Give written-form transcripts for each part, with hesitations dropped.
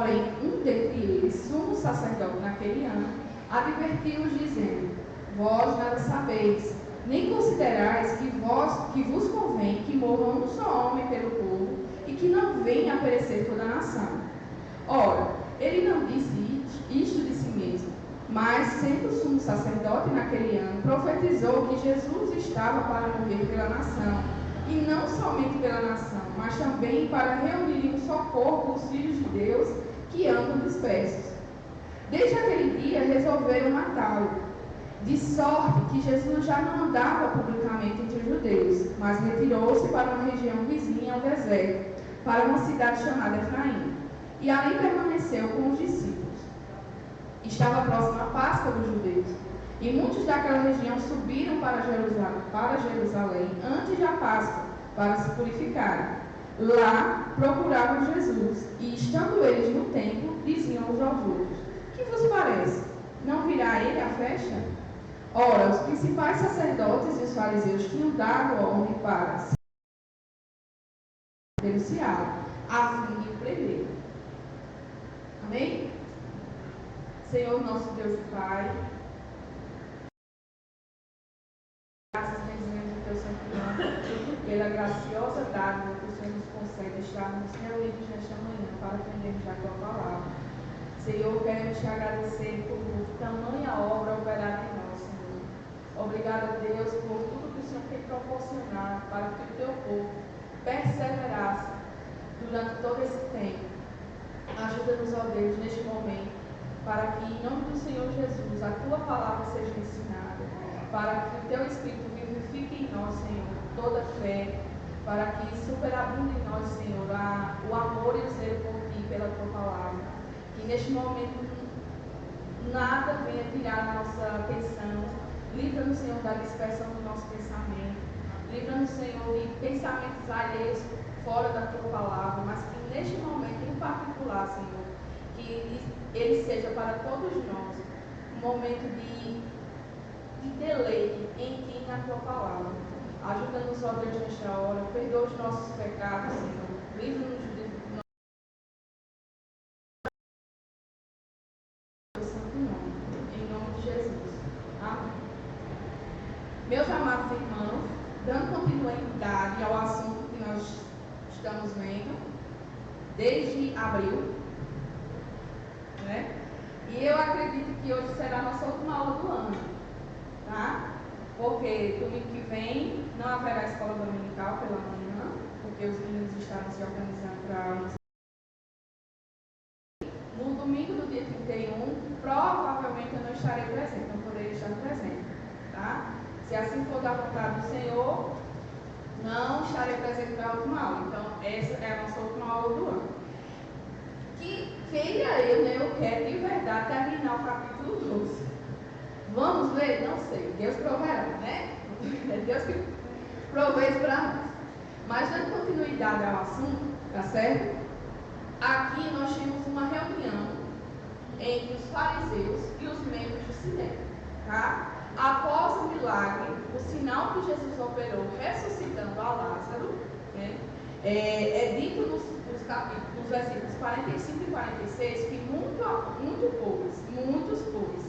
Porém, um dentre eles, sumo sacerdote naquele ano, advertiu-os, dizendo: Vós nada sabeis, nem considerais que vos convém que morra um só homem pelo povo, e que não venha a perecer toda a nação. Ora, ele não disse isto de si mesmo, mas, sendo sumo sacerdote naquele ano, profetizou que Jesus estava para morrer pela nação, e não somente pela nação, mas também para reunir em um só corpo os filhos de Deus que andam dispersos. Desde aquele dia resolveram matá-lo, de sorte que Jesus já não andava publicamente entre os judeus, mas retirou-se para uma região vizinha ao deserto, para uma cidade chamada Efraim, e ali permaneceu com os discípulos. Estava próxima a Páscoa dos judeus, e muitos daquela região subiram para Jerusalém antes da Páscoa, para se purificarem. Lá procuravam Jesus, e estando eles no templo, diziam uns aos outros: Que vos parece? Não virá ele à festa? Ora, os principais sacerdotes e os fariseus tinham dado ordem para denunciá-lo, a fim de o prender. Amém? Senhor, nosso Deus e Pai, graças bendizemos o teu santo nome, pela graciosa dádiva que o Senhor nos concede estarmos reunidos nesta manhã para aprendermos a tua palavra. Senhor, queremos te agradecer por tamanha obra operada em nós, Senhor. Obrigado a Deus por tudo que o Senhor tem proporcionado para que o teu povo perseverasse durante todo esse tempo. Ajuda-nos, ó Deus, neste momento, para que, em nome do Senhor Jesus, a tua palavra seja ensinada, para que o teu Espírito vivifique em nós, Senhor, toda fé, para que superabunde em nós, Senhor, o amor e o zelo por ti, pela tua palavra. Que neste momento nada venha tirar a nossa atenção. Livra-nos, Senhor, da dispersão do nosso pensamento. Livra-nos, Senhor, de pensamentos alheios fora da tua palavra, mas que neste momento, em particular, Senhor, que ele seja para todos nós um momento de deleite em ti e na tua palavra. Ajuda-nos, ó Deus, nesta hora. Perdoa os nossos pecados, Senhor. Livra-nos do teu santo nome. Em nome de Jesus. Amém. Meus amados irmãos, dando continuidade ao assunto que nós estamos vendo desde abril, né? E eu acredito que hoje será a nossa última aula do ano, tá? Porque domingo que vem não haverá escola dominical pela manhã, porque os meninos estavam se organizando para aulas. No domingo do dia 31, provavelmente eu não estarei presente, não poderei estar presente, tá? Se assim for da vontade do Senhor, não estarei presente para a última aula. Então, essa é a nossa última aula do ano. Que queira eu, né? Eu quero de verdade terminar o capítulo 12. Vamos ler? Não sei. Deus proverá, né? É Deus que provê isso para nós. Mas dando continuidade ao assunto, tá certo? Aqui nós temos uma reunião entre os fariseus e os membros do Sinédrio, tá? Após o milagre, o sinal que Jesus operou ressuscitando a Lázaro, né? É dito nos versículos 45 e 46 que muitos pois,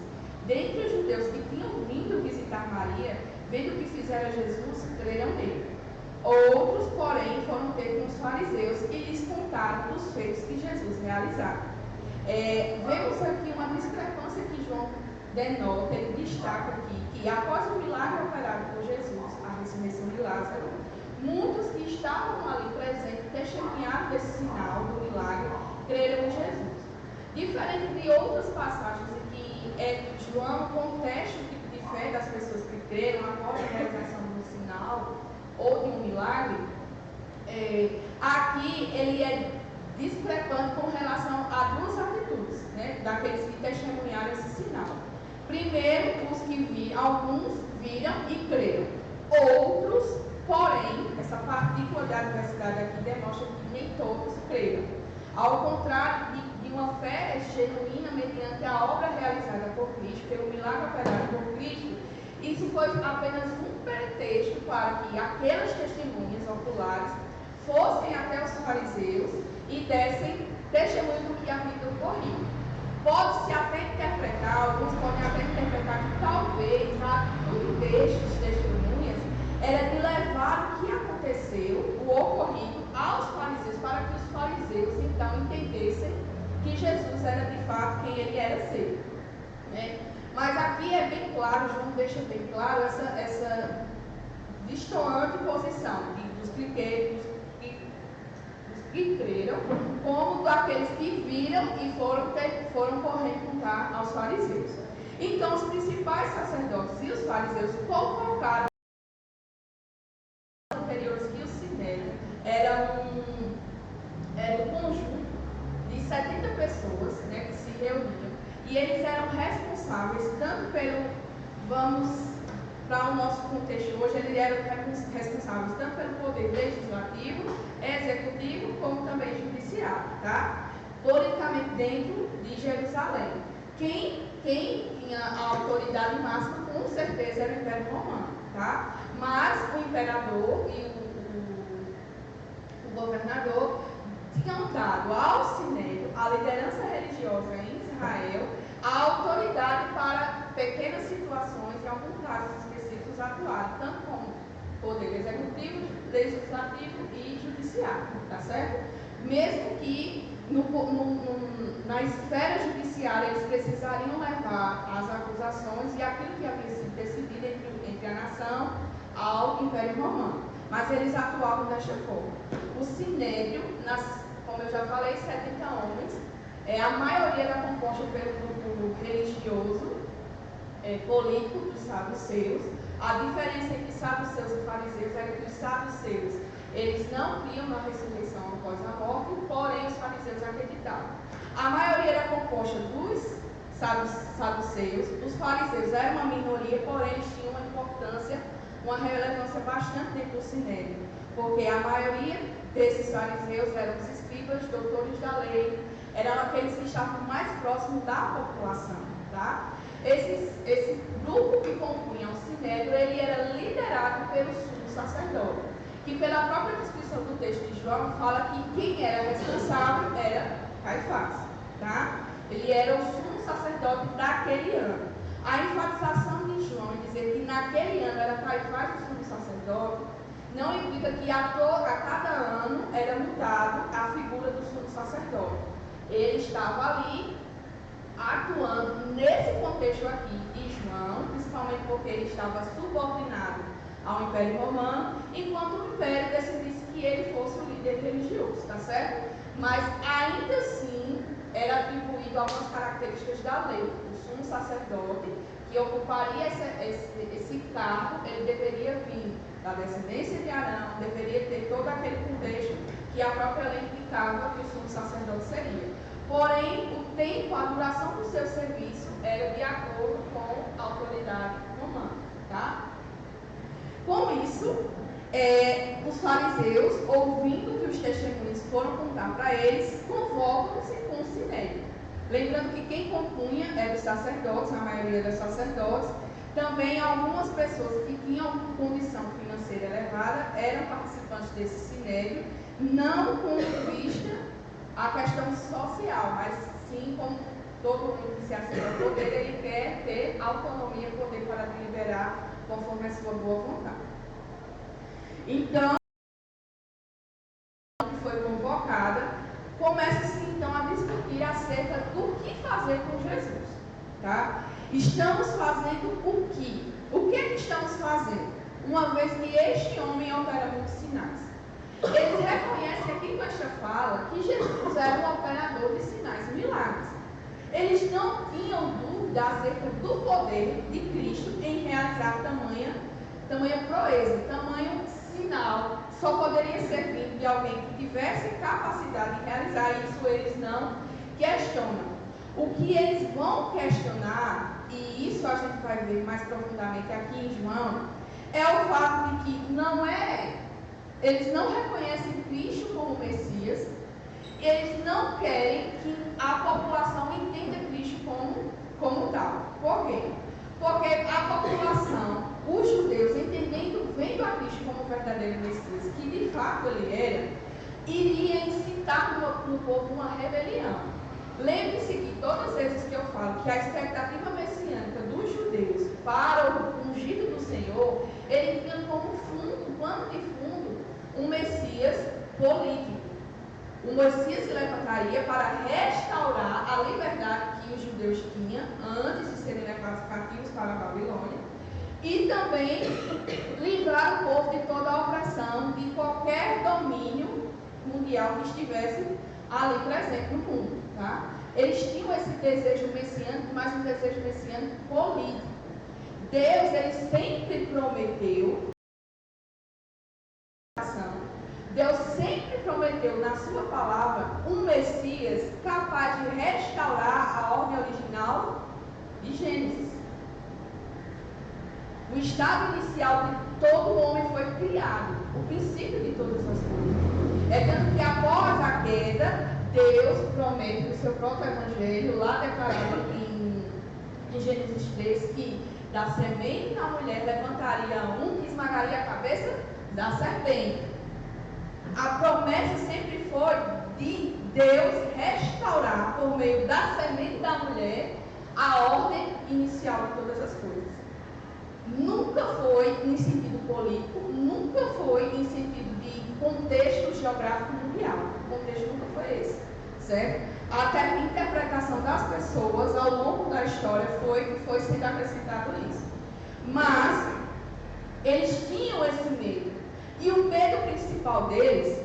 dentre os judeus que tinham vindo visitar Maria, vendo o que fizera Jesus, creram nele. Outros, porém, foram ter com os fariseus e lhes contaram dos feitos que Jesus realizara. Vemos aqui uma discrepância que João denota, ele destaca aqui, que após o milagre operado por Jesus, a ressurreição de Lázaro, muitos que estavam ali presentes testemunharam desse sinal do milagre, creram em Jesus. Diferente de outras passagens em que João contesta o tipo de fé das pessoas que creram após a realização de um sinal ou de um milagre, aqui ele é discrepante com relação a duas atitudes, né, daqueles que testemunharam esse sinal. Primeiro, os que alguns viram e creram. Outros, porém, essa particularidade da universidade aqui demonstra que nem todos creram. Ao contrário de uma fé genuína mediante a obra realizada por Cristo, pelo milagre operado por Cristo, isso foi apenas um pretexto para que aquelas testemunhas oculares fossem até os fariseus e dessem testemunho do que ele era seco. Né? Mas aqui é bem claro, João deixa bem claro essa distoante posição dos que creram, como daqueles que viram e foram correndo contar aos fariseus. Então, os principais sacerdotes e os fariseus convocaram anteriores que o sinédrio era um conjunto de 70 pessoas, né, que se reuniam, e eles eram responsáveis tanto vamos para o nosso contexto hoje, eles eram responsáveis tanto pelo poder legislativo, executivo, como também judiciário, tá? Politicamente dentro de Jerusalém. Quem tinha a autoridade máxima, com certeza, era o Império Romano, tá? Mas o imperador e o governador tinham dado ao Sinédrio, a liderança religiosa em Israel, a autoridade para pequenas situações, em alguns casos específicos, atuarem, tanto como poder executivo, legislativo e judiciário, tá certo? Mesmo que na esfera judiciária eles precisariam levar as acusações e aquilo que havia sido decidido entre a nação ao Império Romano. Mas eles atuavam desta forma. O Sinédrio, como eu já falei, 70 homens, a maioria era composta pelo grupo religioso, político dos saduceus. A diferença entre saduceus e fariseus era que os saduceus, eles não criam na ressurreição após a morte, porém os fariseus acreditavam. A maioria era composta dos saduceus, os fariseus eram uma minoria, porém eles tinham uma importância, uma relevância bastante dentro do Sinédrio, porque a maioria desses fariseus eram os escribas, doutores da lei, eram aqueles que estavam mais próximos da população, tá? Esse grupo que compunha o Sinédrio, ele era liderado pelo sumo sacerdote, que pela própria descrição do texto de João, fala que quem era responsável era Caifás, tá? Ele era o sumo sacerdote daquele ano. A enfatização de João em dizer que naquele ano era Caifás o sumo sacerdote, não implica que a cada ano era mudado a figura do sumo sacerdote. Ele estava ali atuando nesse contexto aqui de João, principalmente porque ele estava subordinado ao Império Romano, enquanto o Império decidisse que ele fosse o líder religioso, tá certo? Mas ainda assim era atribuído algumas características da lei. O sumo sacerdote, que ocuparia esse cargo, ele deveria vir da descendência de Arão, deveria ter todo aquele contexto que a própria lei indicava que o sumo sacerdote seria. Porém, o tempo, a duração do seu serviço era de acordo com a autoridade romana, tá? Com isso, os fariseus, ouvindo que os testemunhos foram contar para eles, convocam-se com o Sinédrio. Lembrando que quem compunha eram os sacerdotes, a maioria dos sacerdotes, também algumas pessoas que tinham condição financeira elevada eram participantes desse Sinédrio, não com vista a questão social, mas sim como todo mundo que se acessa ao poder, ele quer ter autonomia, poder para deliberar conforme a sua boa vontade. Então, que foi convocada, começa-se então a discutir acerca do que fazer com Jesus, tá? Estamos fazendo o quê? O que é que estamos fazendo? Uma vez que este homem opera muitos sinais. Eles reconhecem aqui com esta fala que Jesus era um operador de sinais e milagres. Eles não tinham dúvida acerca do poder de Cristo em realizar tamanha proeza, tamanho sinal. Só poderia ser vindo de alguém que tivesse capacidade de realizar isso, eles não questionam. O que eles vão questionar, e isso a gente vai ver mais profundamente aqui em João, é o fato de que eles não reconhecem Cristo como Messias, eles não querem que a população entenda Cristo como tal. Por quê? Porque a população, os judeus, vendo a Cristo como verdadeiro Messias, que de fato ele era, iria incitar no povo uma rebelião. Lembre-se que todas as vezes que eu falo que a expectativa messiânica dos judeus para o ungido do Senhor, ele tinha como pano de fundo, um Messias político. O Messias se levantaria para restaurar a a liberdade que os judeus tinham antes de serem levados cativos para a Babilônia, e também livrar o povo de toda a opressão, de qualquer domínio mundial que estivesse ali presente no mundo. Tá? Eles tinham esse desejo messiânico, mas um desejo messiânico político. Deus, ele sempre prometeu, Deus sempre prometeu na sua palavra um Messias capaz de restaurar a ordem original de Gênesis. O estado inicial de todo homem foi criado, o princípio de todas as coisas. É tanto que após a queda, Deus promete no seu próprio evangelho, lá declarado em Gênesis 3, que da semente da mulher levantaria um que esmagaria a cabeça da serpente. A promessa sempre foi de Deus restaurar, por meio da semente da mulher, a ordem inicial de todas as coisas. Nunca foi em sentido político, nunca foi em sentido de contexto geográfico mundial. O contexto nunca foi esse, certo? Até a interpretação das pessoas ao longo da história foi sendo acrescentado isso. Mas eles tinham esse medo. E o medo principal deles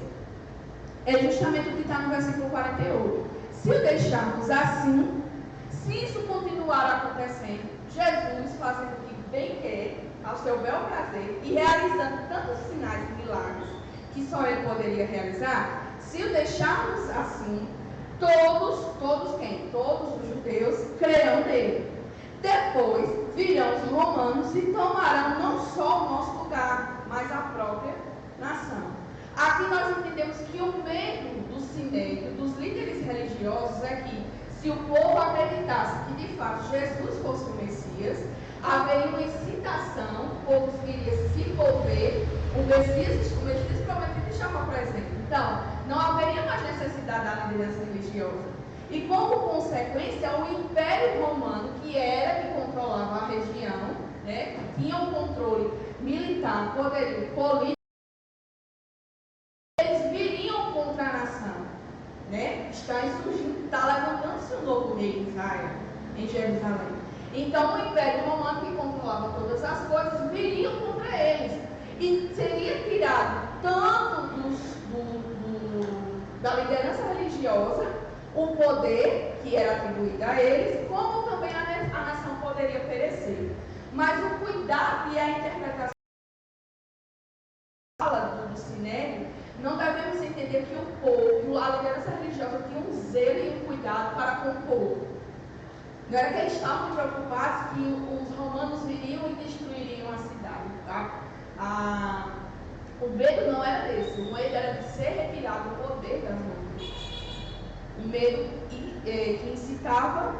é justamente o que está no versículo 48. Se o deixarmos assim, se isso continuar acontecendo, Jesus fazendo o que bem quer, ao seu bel prazer, e realizando tantos sinais e milagres que só ele poderia realizar, se o deixarmos assim, todos quem? Todos os judeus crerão nele. Depois virão os romanos e tomarão não só o nosso lugar, mas a própria nação. Aqui nós entendemos que o medo do sinédrio, dos líderes religiosos, é que se o povo acreditasse que de fato Jesus fosse o Messias, haveria uma incitação, o povo viria se envolver, o Messias prometido estava presente. Então, não haveria mais necessidade da liderança religiosa. E como consequência, o Império Romano, que era que controlava a região, né, que tinha um controle militar, poderio político, eles viriam contra a nação, né? Está insurgindo, está levantando-se um novo rei em Israel, em Jerusalém. Então, o Império Romano, que controlava todas as coisas, viriam contra eles. E seria tirado tanto da liderança religiosa o poder que era atribuído a eles, como também a nação poderia perecer. Mas o cuidado e a interpretação do sinédrio, não devemos entender que o povo, a liderança religiosa, tinha um zelo e um cuidado para com o povo. Não era que eles estavam preocupados que os romanos viriam e destruiriam a cidade. Tá? O medo não era esse. O medo era de ser retirado o poder das mãos. O medo que incitava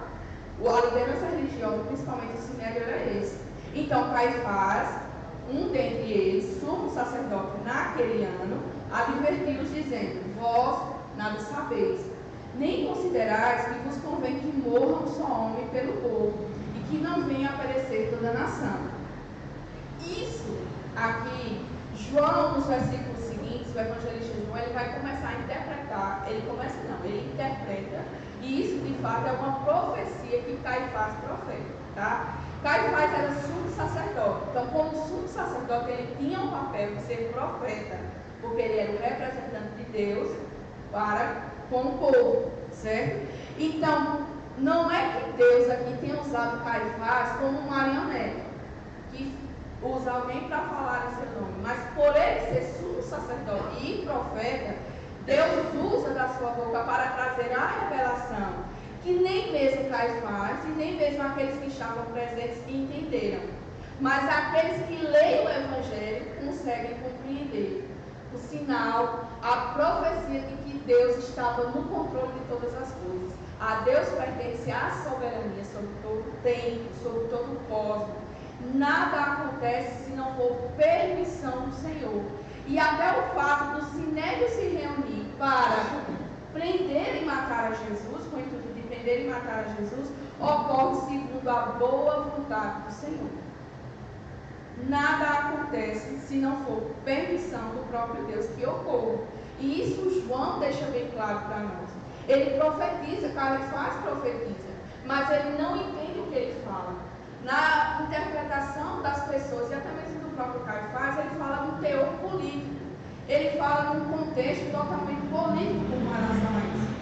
a liderança religiosa, principalmente o sinédrio, era esse. Então, Caifás, um dentre eles, sumo sacerdote naquele ano, advertiu-os dizendo: vós nada sabeis, nem considerais que vos convém que morra um só homem pelo povo, e que não venha a perecer toda a nação. Isso aqui, João, nos versículos seguintes, o evangelista João, ele vai começar a interpretar, ele interpreta, e isso de fato é uma profecia que Caifás profeta, tá? Caifás era sumo sacerdote, então como sumo sacerdote ele tinha um papel de ser profeta, porque ele era o representante de Deus para com o povo, certo? Então, não é que Deus aqui tenha usado Caifás como um marionete, que usa alguém para falar em seu nome, mas por ele ser sumo sacerdote e profeta, Deus usa da sua boca para trazer a revelação, que nem mesmo Caifás e nem mesmo aqueles que estavam presentes entenderam, mas aqueles que leem o Evangelho conseguem compreender o sinal, a profecia de que Deus estava no controle de todas as coisas. A Deus pertence a soberania sobre todo o tempo, sobre todo o cosmos. Nada acontece se não for permissão do Senhor. E até o fato do sinédrio se reunir para prender e matar a Jesus, com o intuito de prender e matar a Jesus, ocorre segundo a boa vontade do Senhor. Nada acontece se não for permissão do próprio Deus que ocorra. E isso João deixa bem claro para nós. Ele profetiza, Caifás profetiza, mas ele não entende o que ele fala. Na interpretação das pessoas, e até mesmo do próprio Caifás, ele fala no teor político. Ele fala num contexto totalmente político com relação a isso.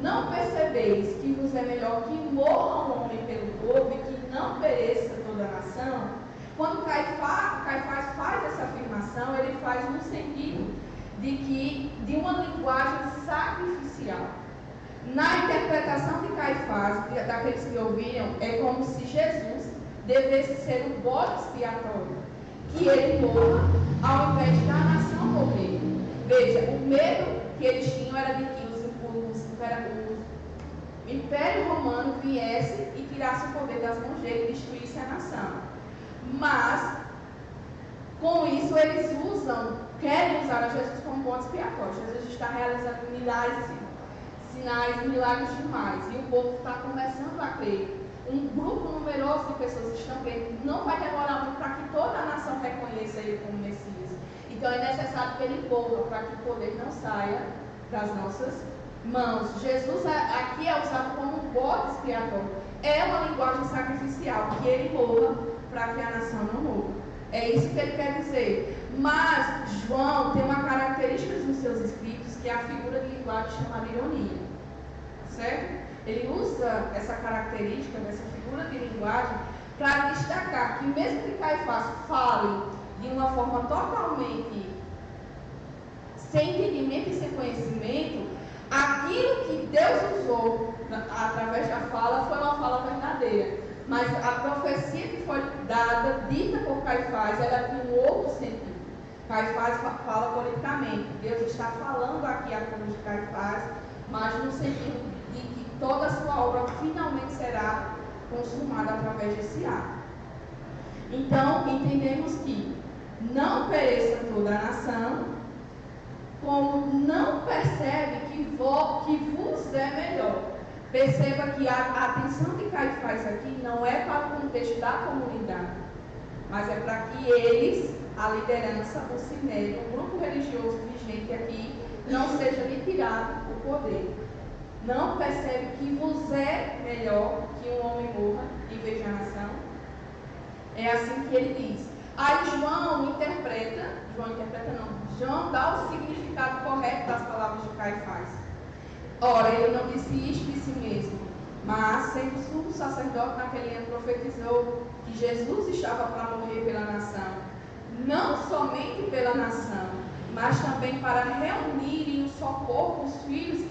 Não percebeis que vos é melhor que morra um homem pelo povo e que não pereça toda a nação? Quando Caifás faz essa afirmação, ele faz no sentido de uma linguagem sacrificial. Na interpretação de Caifás, daqueles que ouviram, é como se Jesus devesse ser o bode expiatório, que ele morra ao invés da nação morrer. Veja, o medo que eles tinham era de que o Império Romano viesse e tirasse o poder das mãos dele e destruísse a nação. Mas, com isso, eles querem usar a Jesus como bode expiatório. Jesus está realizando sinais, milagres demais. E o povo está começando a crer. Um grupo numeroso de pessoas estão crendo. Não vai demorar muito para que toda a nação reconheça ele como Messias. Então é necessário que ele morra para que o poder não saia das nossas mãos. Jesus aqui é usado como um bode expiatório. É uma linguagem sacrificial, que ele morra para que a nação não morra. É isso que ele quer dizer. Mas João tem uma característica nos seus escritos, que é a figura de linguagem chamada ironia. Certo? Ele usa essa característica, dessa figura de linguagem, para destacar que mesmo que Caifás fale de uma forma totalmente sem entendimento e sem conhecimento, aquilo que Deus usou através da fala foi uma fala verdadeira. Mas a profecia que foi dita por Caifás, ela tem um outro sentido. Caifás fala politicamente. Deus está falando aqui a cor de Caifás, mas no sentido de que toda a sua obra finalmente será consumada através desse ato. Então, entendemos que não pereça toda a nação, como não percebe que vos é melhor. Perceba que a atenção de Caifás aqui não é para o contexto da comunidade, mas é para que eles, a liderança, o sinédrio, o grupo religioso vigente aqui, não seja lhe tirado o poder. Não percebe que vos é melhor que um homem morra em vez da nação? É assim que ele diz. Aí João dá o significado correto das palavras de Caifás. Ora, ele não disse isto de si mesmo, mas, sendo sumo sacerdote naquele ano, profetizou que Jesus estava para morrer pela nação, não somente pela nação, mas também para reunir em um só corpo os filhos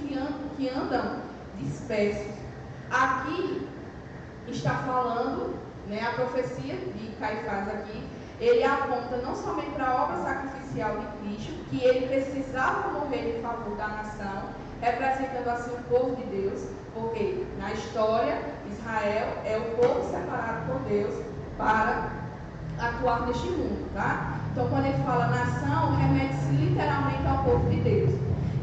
que andam dispersos. Aqui está falando, a profecia de Caifás aqui, ele aponta não somente para a obra sacrificial de Cristo, que ele precisava morrer em favor da nação, representando assim o povo de Deus, porque na história Israel é o povo separado por Deus para atuar neste mundo, tá? Então quando ele fala nação, remete-se literalmente ao povo de Deus.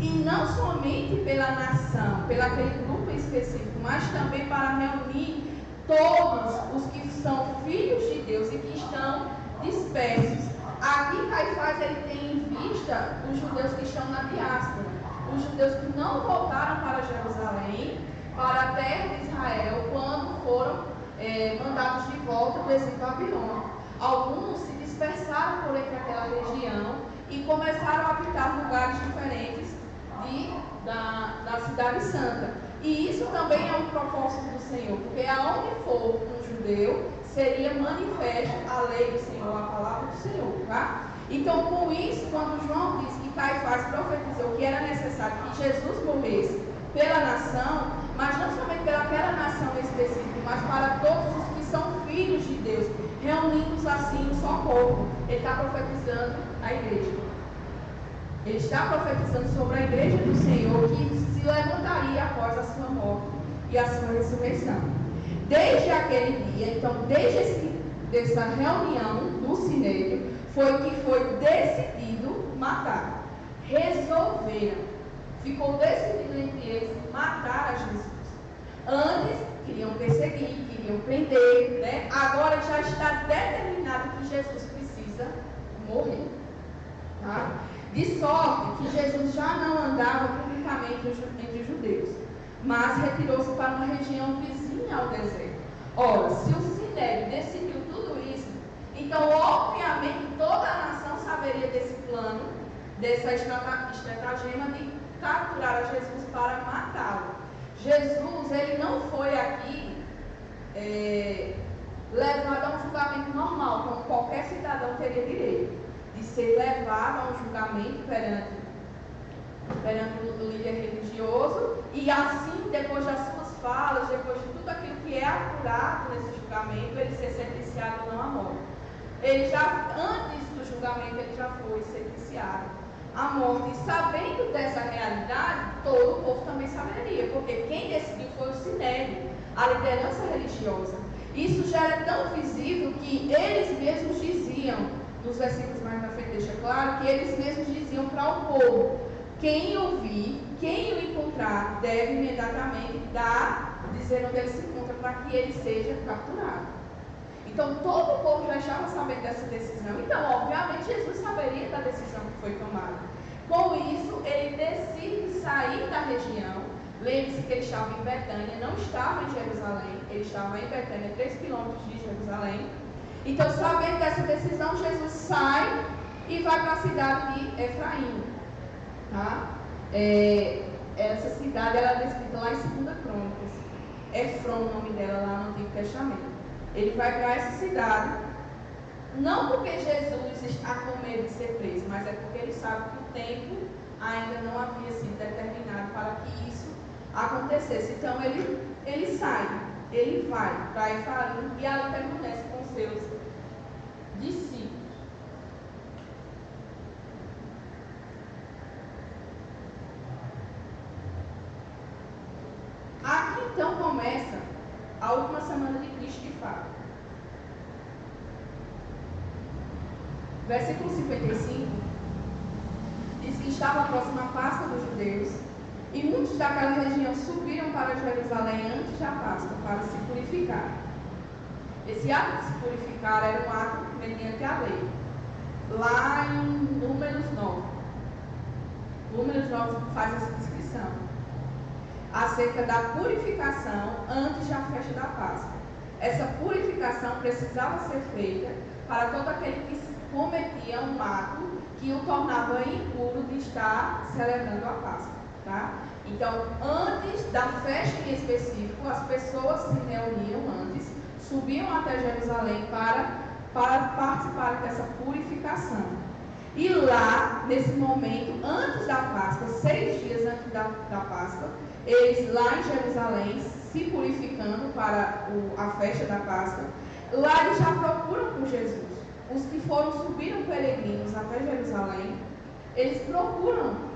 E não somente pela nação, pelo aquele grupo específico, mas também para reunir todos os que são filhos de Deus e que estão dispersos. Aqui Caifás ele tem em vista os judeus que estão na diáspora, os judeus que não voltaram para Jerusalém, para a terra de Israel, quando foram mandados de volta do exílio babilônico. Alguns se dispersaram por entre aquela região e começaram a habitar lugares diferentes da cidade santa. E isso também é um propósito do Senhor, porque aonde for um judeu, seria manifesto a lei do Senhor, a palavra do Senhor, tá? Então, com isso, quando João diz que Caifás profetizou que era necessário que Jesus morresse pela nação, mas não somente pelaquela nação específica, mas para todos os que são filhos de Deus, reunindo-os assim um só corpo, ele está profetizando a igreja. Ele está profetizando sobre a igreja do Senhor que se levantaria após a sua morte e a sua ressurreição. Desde aquele dia, então, dessa reunião no Sinédrio, foi que foi decidido matar. Resolveram. Ficou decidido entre eles matar a Jesus. Antes, queriam perseguir, queriam prender, né? Agora já está determinado que Jesus precisa morrer. Tá? De sorte que Jesus já não andava publicamente entre os judeus, mas retirou-se para uma região vizinha ao deserto. Ora, se o Sinédrio decidiu tudo isso, então obviamente toda a nação saberia desse plano, dessa estratagema de capturar a Jesus para matá-lo. Jesus, ele não foi aqui levado a um julgamento normal, como qualquer cidadão teria direito, de ser levado a um julgamento perante o líder religioso, e assim, depois das suas falas, depois de tudo aquilo que é apurado nesse julgamento, ele ser sentenciado ou não à morte. Ele já, antes do julgamento, ele já foi sentenciado à morte. E sabendo dessa realidade, todo o povo também saberia, porque quem decidiu foi o Sinédrio, a liderança religiosa. Isso já era tão visível que eles mesmos diziam, nos versículos mais na frente deixa claro, que eles mesmos diziam para o povo: quem ouvir, quem o encontrar, deve imediatamente dizer onde ele se encontra, para que ele seja capturado. Então todo o povo já estava sabendo dessa decisão. Então, obviamente, Jesus saberia da decisão que foi tomada. Com isso, ele decide sair da região. Lembre-se que ele estava em Betânia, não estava em Jerusalém, ele estava em Betânia, 3 quilômetros de Jerusalém. Então, sabendo dessa decisão, Jesus sai e vai para a cidade de Efraim. Tá? Essa cidade ela é descrita lá em 2 Crônicas. Efron, o nome dela lá no Antigo Testamento. Ele vai para essa cidade, não porque Jesus está com medo de ser preso, mas é porque ele sabe que o tempo ainda não havia sido determinado para que isso acontecesse. Então ele sai, ele vai para Efraim e ali permanece com seus discípulos. Aqui então começa a última semana de Cristo de fato. Versículo 55 diz que estava próxima a Páscoa dos judeus, e muitos daquela região subiram para Jerusalém antes da Páscoa para se purificar. Esse ato de se purificar era um ato mediante a lei. Lá em Números 9. Números 9 faz essa descrição acerca da purificação antes da festa da Páscoa. Essa purificação precisava ser feita para todo aquele que cometia um ato que o tornava impuro de estar celebrando a Páscoa. Tá? Então, antes da festa em específico, as pessoas se reuniam antes, subiam até Jerusalém para participarem dessa purificação. E lá, nesse momento, antes da Páscoa, 6 dias antes da Páscoa, eles lá em Jerusalém, se purificando para a festa da Páscoa, lá eles já procuram por Jesus. Os que subiram peregrinos até Jerusalém, eles procuram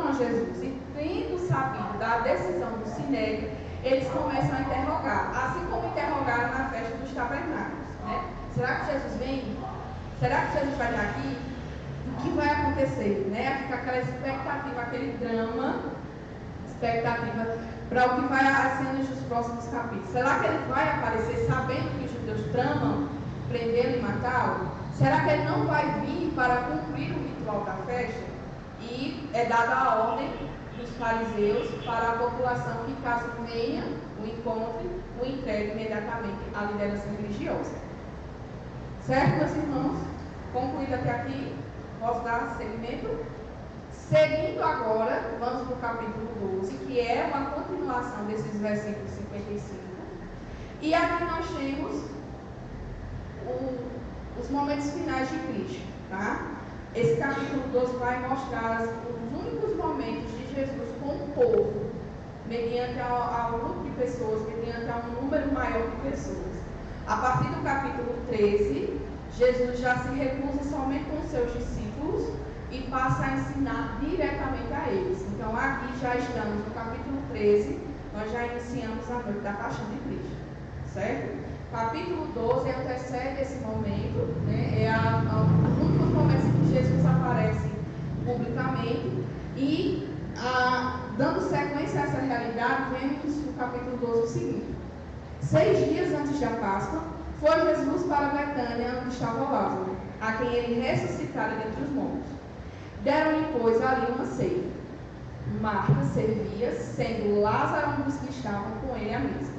a Jesus, e tendo sabido da decisão do Sinédrio, eles começam a interrogar, assim como interrogaram na festa dos tabernáculos, né? Será que Jesus vem? Será que Jesus vai estar aqui? O que vai acontecer? Né? Fica aquela expectativa, aquele drama, expectativa para o que vai as cenas dos próximos capítulos. Será que ele vai aparecer sabendo que os judeus tramam prendê-lo e matá-lo? Será que ele não vai vir para cumprir o ritual da festa? E é dada a ordem dos fariseus para a população que, caso venha, o encontre, o entregue imediatamente à liderança religiosa. Certo, meus irmãos? Concluído até aqui, posso dar seguimento? Seguindo agora, vamos para o capítulo 12, que é uma continuação desses versículos 55. E aqui nós temos os momentos finais de Cristo, tá? Esse capítulo 12 vai mostrar os únicos momentos de Jesus com o povo, mediante ao grupo de pessoas, mediante a um número maior de pessoas. A partir do capítulo 13, Jesus já se recusa somente com os seus discípulos e passa a ensinar diretamente a eles. Então aqui já estamos no capítulo 13, nós já iniciamos a noite da Paixão de Cristo, certo? Capítulo 12 antecede esse momento, né? É o único momento em que Jesus aparece publicamente e, dando sequência a essa realidade, vemos no capítulo 12 o seguinte: 6 dias antes da Páscoa, foi Jesus para Betânia, onde estava Lázaro, a quem ele ressuscitara dentre os mortos. Deram-lhe, pois, ali uma ceia. Marta servia, sendo Lázaro um dos que estavam com ele à mesa.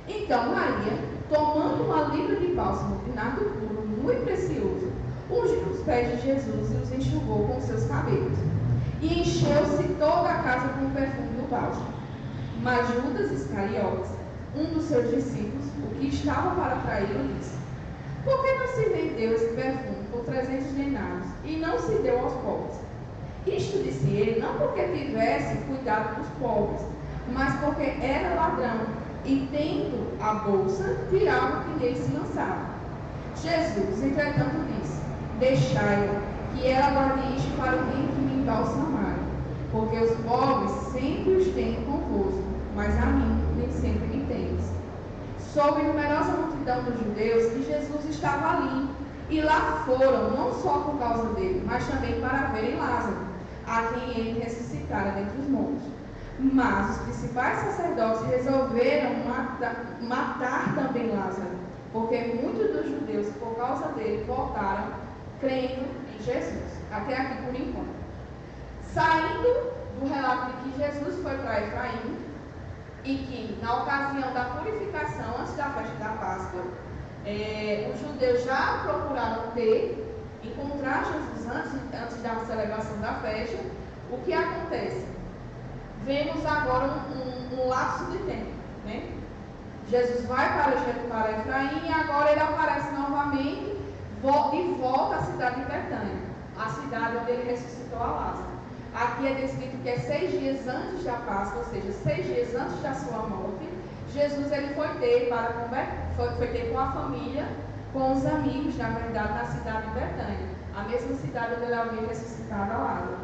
Então Maria, tomando uma libra de bálsamo de nardo puro, muito precioso, ungiu os pés de Jesus e os enxugou com seus cabelos. E encheu-se toda a casa com o perfume do bálsamo. Mas Judas Iscariotes, um dos seus discípulos, o que estava para traí-lo, disse: por que não se vendeu esse perfume por 300 denários e não se deu aos pobres? Isto disse ele, não porque tivesse cuidado dos pobres, mas porque era ladrão, e tendo a bolsa, tirava o que nele se lançava. Jesus, entretanto, disse: deixai-o, que ela guarde isto para o dia em que me embalsamaram, porque os pobres sempre os tenho convosco, mas a mim nem sempre me tendes. Soube numerosa multidão dos judeus que Jesus estava ali, e lá foram, não só por causa dele, mas também para verem Lázaro, a quem ele ressuscitara dentre os mortos. Mas os principais sacerdotes resolveram matar também Lázaro, porque muitos dos judeus, por causa dele, voltaram crendo em Jesus. Até aqui por enquanto. Saindo do relato de que Jesus foi para Efraim, e que na ocasião da purificação, antes da festa da Páscoa, os judeus já procuraram encontrar Jesus antes da celebração da festa. O que acontece? Vemos agora um lapso de tempo, né? Jesus vai para Efraim e agora ele aparece novamente e volta à cidade de Betânia, a cidade onde ele ressuscitou a Lázaro. Aqui é descrito que é 6 dias antes da Páscoa, ou seja, 6 dias antes da sua morte, Jesus ele foi ter com a família, com os amigos, na verdade, na cidade de Betânia, a mesma cidade onde ele havia ressuscitado a Lázaro.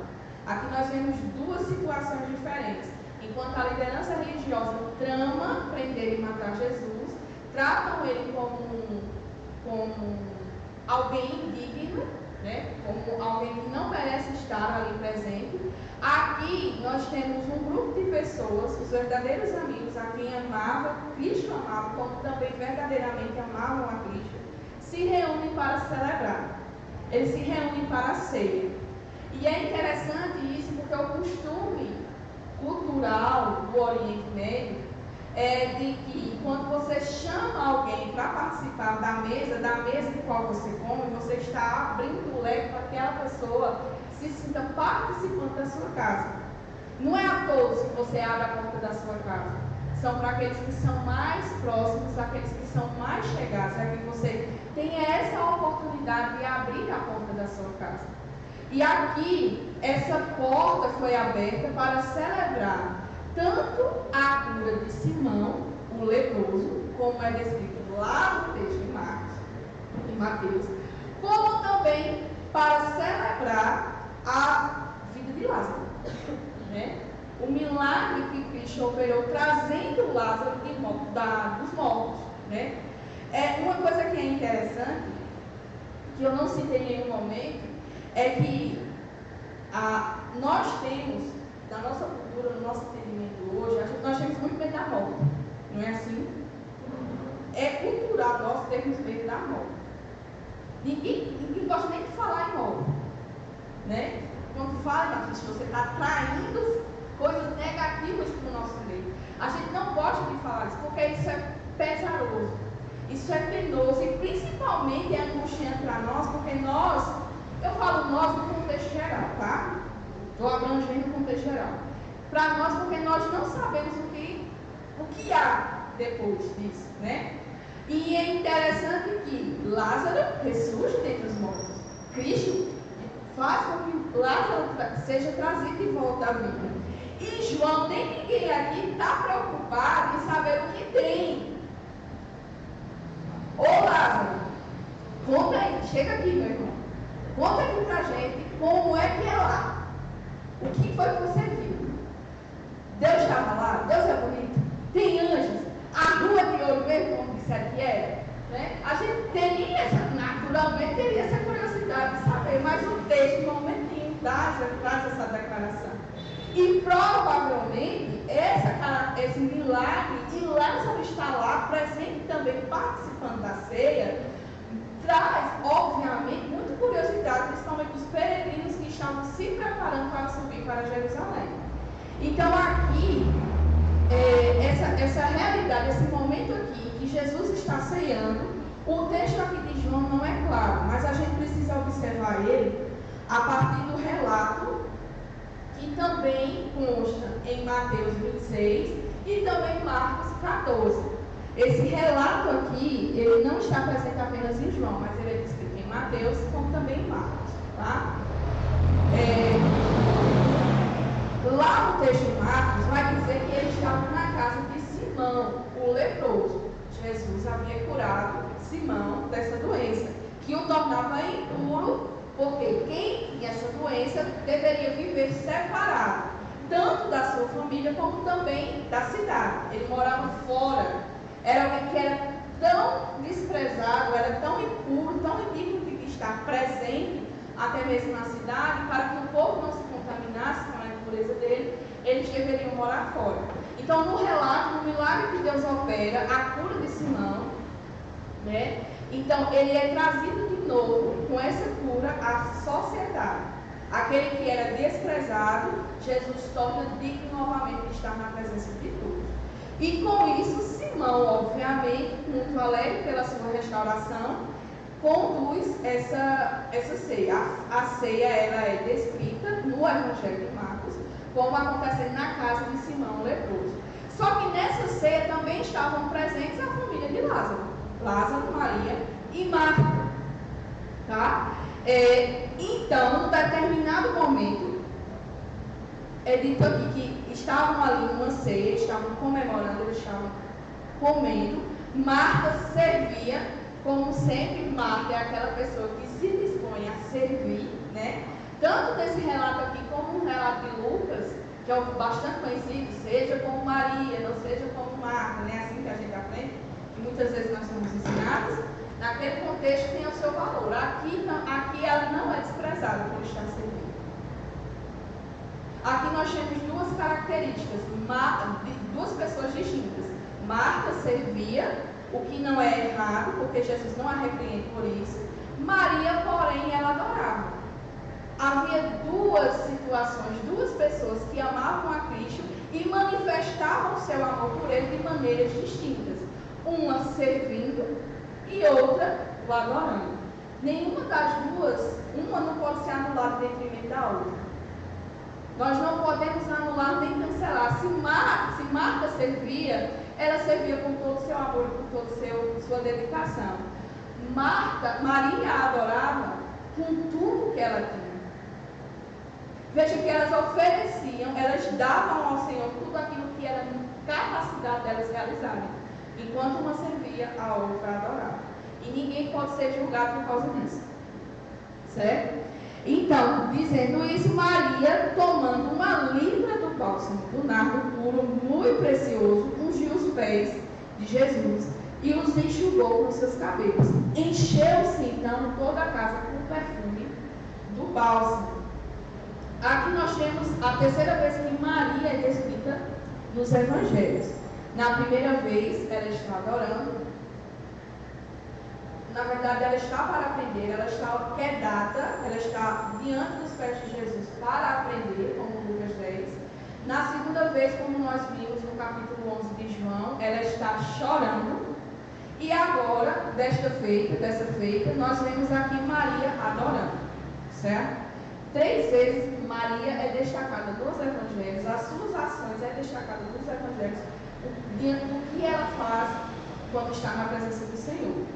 Aqui nós vemos duas situações diferentes. Enquanto a liderança religiosa trama prender e matar Jesus, tratam ele como alguém indigno, né? Como alguém que não merece estar ali presente. Aqui nós temos um grupo de pessoas, os verdadeiros amigos, a quem Cristo amava, como também verdadeiramente amavam a Cristo, se reúnem para celebrar. Eles se reúnem para a ceia. E é interessante isso porque o costume cultural do Oriente Médio é de que quando você chama alguém para participar da mesa em qual você come, você está abrindo o leque para que aquela pessoa se sinta participante da sua casa. Não é a todos que você abre a porta da sua casa. São para aqueles que são mais próximos, aqueles que são mais chegados, é que você tem essa oportunidade de abrir a porta da sua casa. E aqui, essa porta foi aberta para celebrar tanto a cura de Simão, o leproso, como é descrito lá no texto de Mateus, como também para celebrar a vida de Lázaro, né? O milagre que Cristo operou trazendo Lázaro dos mortos, né? Uma coisa que é interessante, que eu não citei em nenhum momento, é que nós temos, na nossa cultura, no nosso entendimento hoje, nós temos muito medo da morte, não é assim? É cultural nós termos medo da morte. Ninguém gosta nem de falar em morte, né? Quando fala, você está traindo coisas negativas para o nosso meio. A gente não gosta de falar isso, porque isso é pesaroso, isso é penoso e principalmente é angustiante para nós, porque eu falo nós no contexto geral, tá? Estou abrangendo o contexto geral. Para nós, porque nós não sabemos o que há depois disso, né? E é interessante que Lázaro ressurge dentre os mortos. Cristo faz com que Lázaro seja trazido de volta à vida. E João, nem ninguém aqui está preocupado em saber o que tem. Ô Lázaro, conta aí, chega aqui, meu irmão. Conta aqui pra gente como é que é lá. O que foi que você viu? Deus estava lá? Deus é bonito? Tem anjos? A rua de ouro mesmo, como disseram que era? Né? A gente naturalmente teria essa curiosidade de saber, mas o texto, no momentinho, traz essa declaração. E provavelmente, esse milagre, e Lázaro está lá, presente também, participando da ceia, traz, obviamente, muita curiosidade, principalmente dos peregrinos que estavam se preparando para subir para Jerusalém. Então aqui, essa realidade, esse momento aqui, que Jesus está ceando, o texto aqui de João não é claro, mas a gente precisa observar ele a partir do relato que também consta em Mateus 26 e também em Marcos 14. Esse relato aqui, ele não está presente apenas em João, mas ele é descrito em Mateus como também em Marcos, tá? Lá no texto de Marcos vai dizer que ele estava na casa de Simão, o leproso. Jesus havia curado Simão dessa doença, que o tornava impuro, porque quem tinha essa doença deveria viver separado, tanto da sua família como também da cidade. Ele morava fora, era alguém que era tão desprezado, era tão impuro, tão indigno de estar presente, até mesmo na cidade, para que o povo não se contaminasse com a impureza dele, eles deveriam morar fora. Então, no relato, no milagre que Deus opera, a cura de Simão, né? Então, ele é trazido de novo, com essa cura, à sociedade. Aquele que era desprezado, Jesus torna digno novamente de estar na presença de todos. E com isso, Simão, obviamente, muito alegre pela sua restauração, conduz essa ceia. A ceia, ela é descrita no Evangelho de Marcos, como acontecendo na casa de Simão leproso. Só que nessa ceia também estavam presentes a família de Lázaro. Lázaro, Maria e Marta. Tá? Então, num determinado momento, é dito aqui que estavam ali numa ceia, estavam comemorando, eles estavam comendo. Marta servia, como sempre. Marta é aquela pessoa que se dispõe a servir, né? Tanto nesse relato aqui como no relato de Lucas, que é bastante conhecido, seja como Maria, não seja como Marta, né? Assim que a gente aprende, que muitas vezes nós somos ensinados, naquele contexto tem o seu valor. Aqui ela não é desprezada por estar servindo. Aqui nós temos duas características, duas pessoas distintas. Marta servia, o que não é errado, porque Jesus não a repreende por isso. Maria, porém, ela adorava. Havia duas situações, duas pessoas que amavam a Cristo e manifestavam seu amor por ele de maneiras distintas. Uma servindo e outra o adorando. Nenhuma das duas, uma não pode ser anulada em detrimento da outra. Nós não podemos anular nem cancelar. Se Marta servia, ela servia com todo o seu amor e com toda sua dedicação. Maria adorava com tudo que ela tinha. Veja que elas ofereciam, elas davam ao Senhor tudo aquilo que era capacidade delas realizarem. Enquanto uma servia, a outra adorava. E ninguém pode ser julgado por causa disso. Certo? Então, dizendo isso, Maria, tomando uma libra do bálsamo, do nardo puro, muito precioso, ungiu os pés de Jesus e os enxugou com seus cabelos. Encheu-se, então, toda a casa com o perfume do bálsamo. Aqui nós temos a terceira vez que Maria é descrita nos Evangelhos. Na primeira vez, ela está adorando. Na verdade, ela está para aprender, ela está quedada, ela está diante dos pés de Jesus para aprender, como Lucas 10. Na segunda vez, como nós vimos no capítulo 11 de João, ela está chorando. E agora, dessa feita, nós vemos aqui Maria adorando, certo? 3 vezes Maria é destacada nos Evangelhos, as suas ações é destacada nos Evangelhos, diante do que ela faz quando está na presença do Senhor.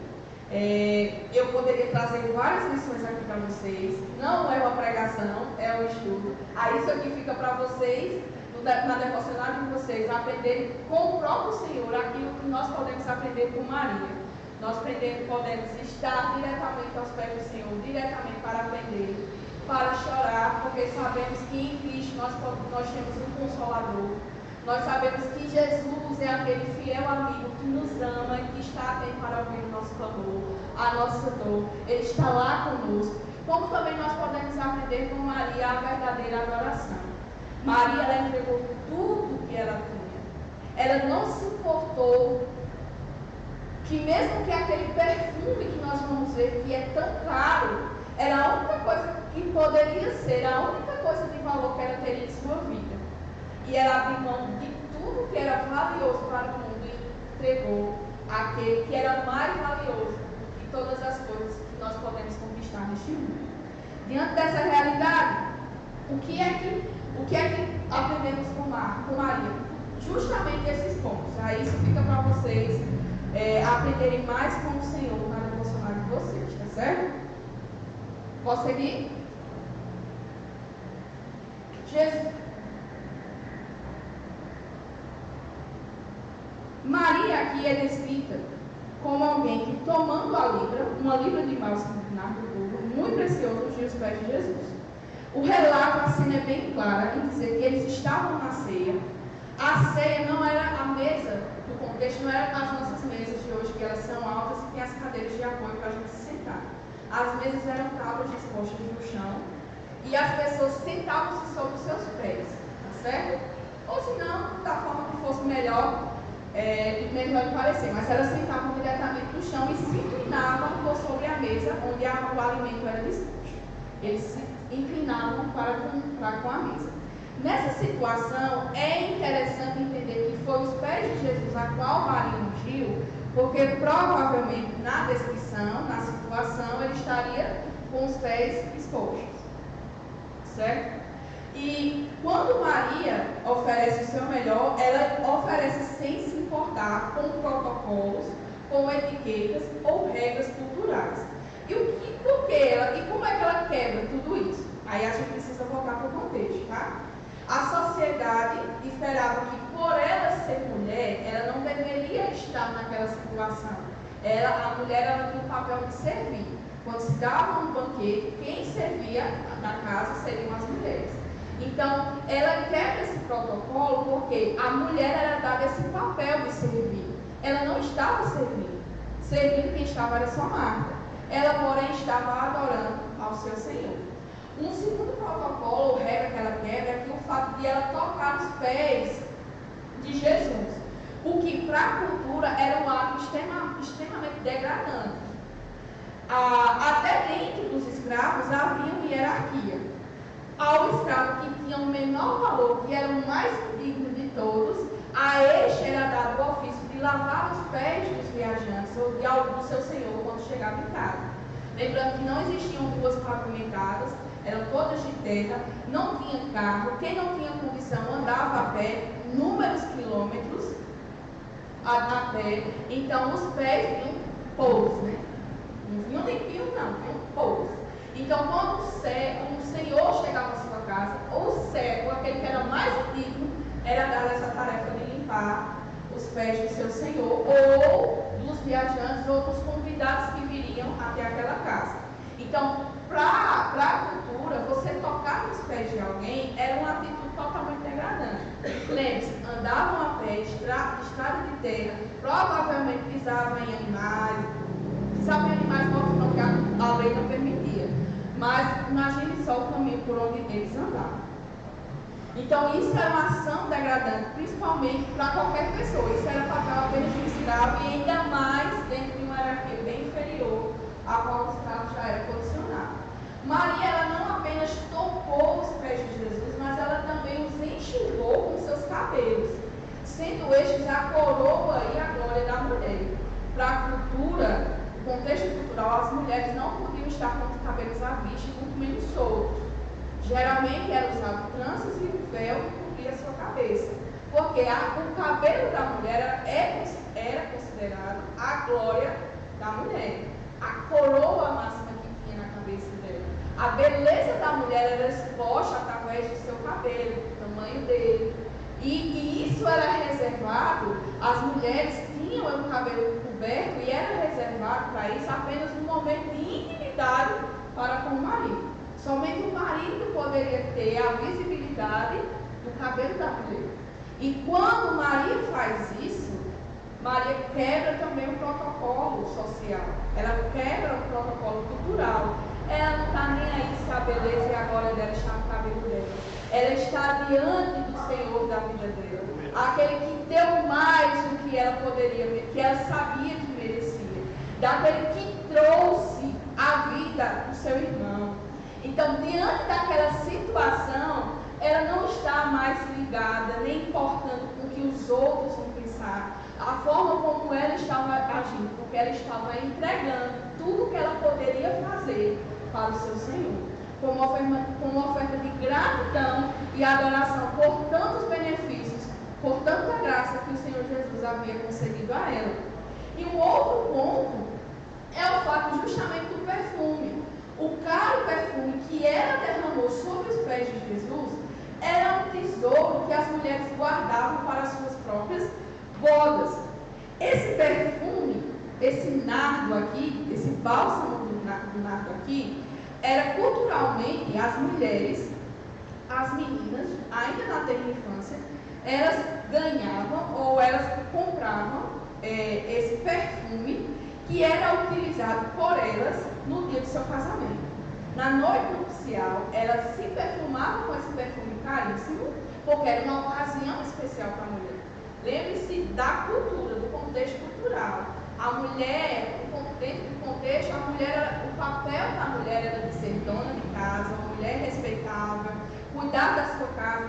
Eu poderia trazer várias lições aqui para vocês, não é uma pregação, é um estudo. Aí isso aqui fica para vocês, na devocional de vocês, aprender com o próprio Senhor aquilo que nós podemos aprender com Maria. Nós podemos estar diretamente aos pés do Senhor, diretamente para aprender, para chorar, porque sabemos que em Cristo nós temos um Consolador. Nós sabemos que Jesus é aquele fiel amigo que nos ama e que está atento para ouvir o nosso clamor, a nossa dor. Ele está lá conosco. Como também nós podemos aprender com Maria a verdadeira adoração. Maria, ela entregou tudo que ela tinha. Ela não se importou que mesmo que aquele perfume que nós vamos ver que é tão caro, era a única coisa que poderia ser, a única coisa de valor que ela teria em sua vida. e ela abriu mão de tudo que era valioso para o mundo e entregou aquele que era mais valioso de todas as coisas que nós podemos conquistar neste mundo. Diante dessa realidade, o que é que aprendemos com Maria? Justamente esses pontos. Aí isso fica para vocês aprenderem mais com o Senhor na devocionária de vocês, tá certo? Posso seguir? Maria aqui é descrita como alguém que, tomando uma libra de nardo puro, muito precioso, ungiu os pés de Jesus. O relato, a cena é bem clara em dizer que eles estavam na ceia. A ceia não era a mesa, no contexto, não era as nossas mesas de hoje, que elas são altas e tem as cadeiras de apoio para a gente se sentar. As mesas eram tábuas dispostas no chão e as pessoas sentavam-se sobre os seus pés, tá certo? Ou se não, da forma que fosse melhor lhe parecer, mas elas sentavam diretamente no chão e se inclinavam por sobre a mesa onde o alimento era disposto. Eles se inclinavam para com a mesa. Nessa situação, é interessante entender que foi os pés de Jesus a qual Maria ungiu, porque provavelmente na descrição, na situação, ele estaria com os pés expostos. Certo? E quando Maria oferece o seu melhor, ela oferece sem se importar com protocolos, com etiquetas ou regras culturais. Por que ela, e como é que ela quebra tudo isso? Aí a gente precisa voltar para o contexto, tá? A sociedade esperava que, por ela ser mulher, ela não deveria estar naquela situação. A mulher ela tinha o papel de servir. Quando se dava um banquete, quem servia na casa seriam as mulheres. Então, ela quebra esse protocolo porque a mulher era dada esse papel de servir. Ela não estava servindo. Servindo quem estava era só Marta. Ela, porém, estava adorando ao seu Senhor. Um segundo protocolo, ou regra que ela quebra, é que o fato de ela tocar os pés de Jesus. O que, para a cultura, era um ato extremamente degradante. Até dentro dos escravos havia uma hierarquia. Ao escravo que tinha o menor valor, que era o mais digno de todos, a este era dado o ofício de lavar os pés dos viajantes ou do seu senhor quando chegava em casa. Lembrando que não existiam ruas pavimentadas, eram todas de terra, não tinha carro, quem não tinha condição andava a pé, inúmeros quilômetros a pé, então os pés vinham poucos, né? Não vinham limpinhos não, vinham poucos. Então, quando o Senhor chegava à sua casa, o servo, aquele que era mais digno, era dado essa tarefa de limpar os pés do seu Senhor, ou dos viajantes, ou dos convidados que viriam até aquela casa. Então, para a cultura, você tocar nos pés de alguém era uma atitude totalmente degradante. Lembre-se, andavam a pé, estrada de terra, provavelmente pisavam em animais mortos, não, que a lei não permitia. Mas imagine só o caminho por onde eles andavam. Então isso era uma ação degradante, principalmente para qualquer pessoa. Isso era papel apenas de um escravo e ainda mais dentro de uma hierarquia bem inferior a qual o escravo já era posicionado. Maria, ela não apenas tocou os pés de Jesus, mas ela também os enxugou com seus cabelos, sendo estes a coroa e a glória da mulher. Para a cultura, no contexto cultural, as mulheres não podiam estar com os cabelos à vista, muito menos soltos. Geralmente era usado tranças e um véu que cobria a sua cabeça, porque o cabelo da mulher era considerado a glória da mulher, a coroa máxima que tinha na cabeça dela. A beleza da mulher era exposta através do seu cabelo, do tamanho dele. E isso era reservado, as mulheres tinham o cabelo coberto e era reservado para isso apenas no momento de intimidade para com o marido. Somente o marido poderia ter a visibilidade do cabelo da mulher. E quando Maria faz isso, Maria quebra também o protocolo social. Ela quebra o protocolo cultural. Ela não está nem aí se a beleza e a glória dela está no cabelo dela. Ela está diante do Senhor da vida dela. Aquele que deu mais do que ela poderia, que ela sabia que merecia. Daquele que trouxe a vida do seu irmão. Então, diante daquela situação, ela não está mais ligada, nem importando com o que os outros vão pensar, a forma como ela estava agindo, porque ela estava entregando tudo que ela poderia fazer para o seu Senhor, como uma oferta de gratidão e adoração por tantos benefícios, por tanta graça que o Senhor Jesus havia concedido a ela. E um outro ponto é o fato justamente do perfume. O caro perfume que ela derramou sobre os pés de Jesus era um tesouro que as mulheres guardavam para as suas próprias bodas. Esse perfume, esse nardo aqui, esse bálsamo do nardo aqui, era culturalmente as mulheres, as meninas, ainda na tenra infância, elas ganhavam ou elas compravam esse perfume que era utilizado por elas no dia do seu casamento. Na noite nupcial, elas se perfumavam com esse perfume caríssimo, porque era uma ocasião especial para a mulher. Lembre-se da cultura, do contexto cultural. A mulher, dentro do contexto, o papel da mulher era de ser dona de casa, uma mulher respeitável, cuidar da sua casa,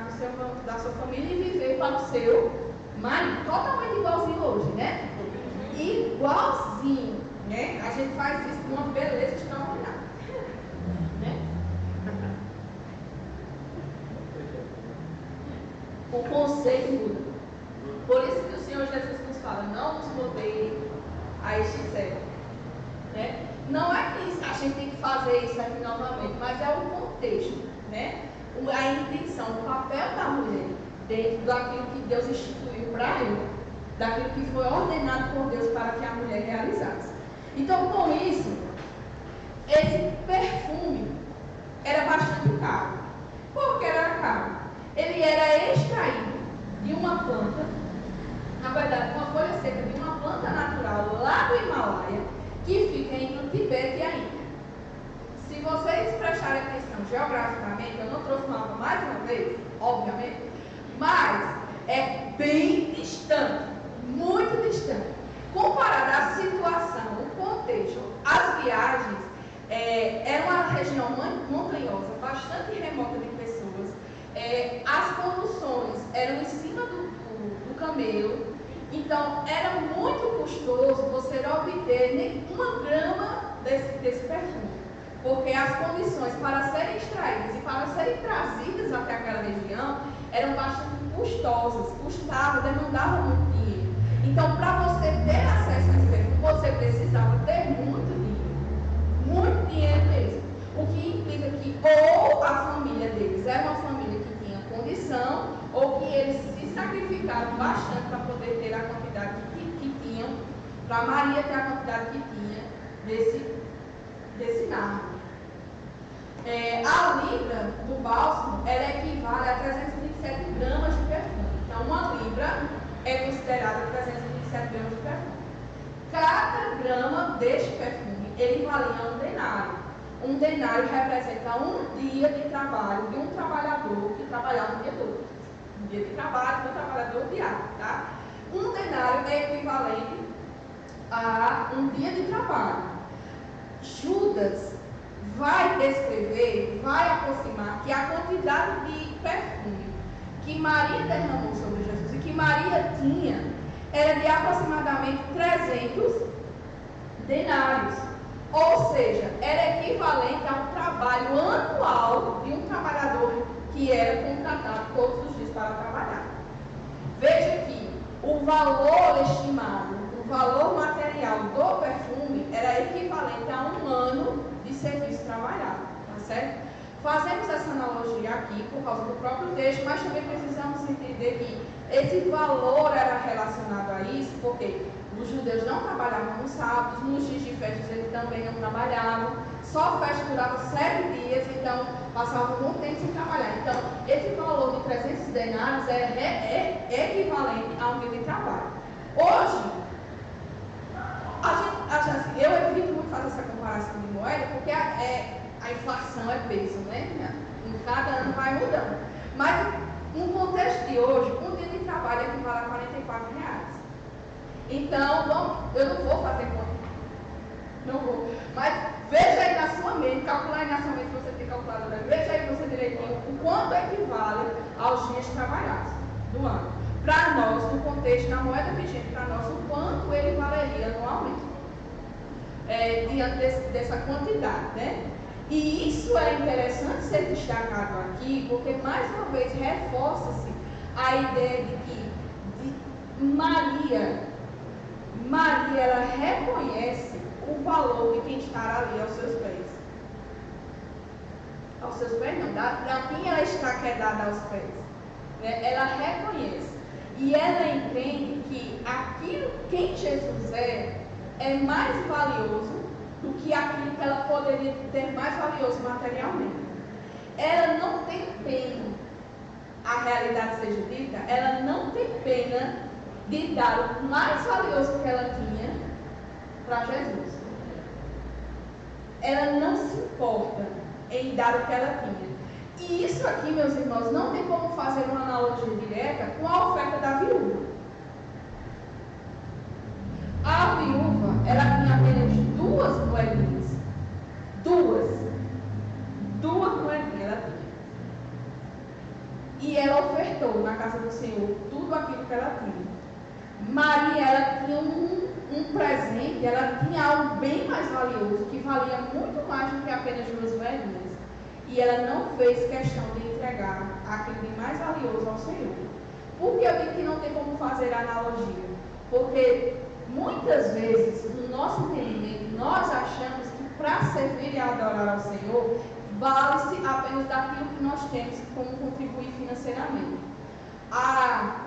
da sua família e viver para o seu marido. Totalmente igualzinho hoje, né? Igualzinho, né? A gente faz isso com uma beleza extraordinária, né? O conceito muda. Por isso que o Senhor Jesus nos fala, não nos modeie a este século, né? Não é que a gente tem que fazer isso aqui novamente, mas é o contexto, né? A intenção, o papel da mulher dentro daquilo que Deus instituiu para ela, daquilo que foi ordenado por Deus para que a mulher realizasse. Então, com isso, esse perfume era bastante caro. Por que era caro? Ele era extraído de uma planta, na verdade, uma folha seca de uma planta natural lá do Himalaia, que fica entre o Tibete e a Índia. Se vocês prestarem atenção geograficamente, eu não trouxe o mapa mais uma vez, obviamente, mas é bem distante, muito distante. Comparado à situação, o contexto, as viagens, era uma região montanhosa, bastante remota de pessoas, as conduções eram em cima do camelo, então era muito custoso você obter nem uma grama desse perfume, porque as condições para serem extraídas e para serem trazidas até aquela região eram bastante custosas, custavam, demandavam muito dinheiro. Então, para você ter acesso a esse perfume, você precisava ter muito dinheiro mesmo. O que implica que ou a família deles era uma família que tinha condição, ou que eles se sacrificaram bastante para poder ter a quantidade que tinham, para Maria ter a quantidade que tinha desse nardo. A libra do bálsamo, ela equivale a 327 gramas de perfume. Então, uma libra é considerada 327 gramas de perfume. Cada grama deste perfume equivalia a um denário. Um denário representa um dia de trabalho de um trabalhador que trabalhava o dia todo. Um dia de trabalho de um trabalhador diário, tá? Um denário é equivalente a um dia de trabalho. Judas vai descrever, vai aproximar que a quantidade de perfume que Maria derramou sobre Jesus e que Maria tinha era de aproximadamente 300 denários. Ou seja, era equivalente ao trabalho anual de um trabalhador que era contratado todos os dias para trabalhar. Veja que o valor estimado, o valor material do perfume era equivalente a um ano de serviço trabalhado, tá certo? Fazemos essa analogia aqui por causa do próprio texto, mas também precisamos entender que esse valor era relacionado a isso, porque os judeus não trabalhavam nos sábados, nos dias de festas eles também não trabalhavam, só a festa durava 7 dias, então passavam muito tempo sem trabalhar. Então, esse valor de 300 denários é equivalente a um dia de trabalho. Hoje, eu evito muito fazer essa comparação de moeda, porque a inflação é peso, né? Em cada ano vai mudando. Mas, no contexto de hoje, um dia de trabalho equivale a R$44. Então, eu não vou fazer conta. Não vou. Mas Veja aí na sua mente, calcular aí na sua mente, você tem calculadora, veja aí você direitinho o quanto equivale aos dias trabalhados do ano. Para nós, no contexto, na moeda vigente, para nós, o quanto ele valeria anualmente. Diante dessa quantidade, né? E isso é interessante ser destacado aqui, porque mais uma vez reforça-se a ideia de que Maria, ela reconhece o valor de quem está ali aos seus pés. Aos seus pés não, da quem ela está quedada aos pés. Né? Ela reconhece. E ela entende que aquilo, quem Jesus é mais valioso do que aquilo que ela poderia ter mais valioso materialmente. Ela não tem pena, a realidade seja dita, ela não tem pena de dar o mais valioso que ela tinha para Jesus. Ela não se importa em dar o que ela tinha. E isso aqui, meus irmãos, não tem como fazer uma analogia direta com a oferta da viúva. A viúva, ela tinha apenas 2 moedinhas. Duas moedinhas ela tinha. E ela ofertou na casa do Senhor tudo aquilo que ela tinha. Maria, ela tinha um presente, ela tinha algo bem mais valioso, que valia muito mais do que apenas 2 moedinhas. E ela não fez questão de entregar aquilo de mais valioso ao Senhor. Por que eu digo que não tem como fazer a analogia? Porque muitas vezes, no nosso entendimento, nós achamos que para servir e adorar ao Senhor, vale-se apenas daquilo que nós temos como contribuir financeiramente.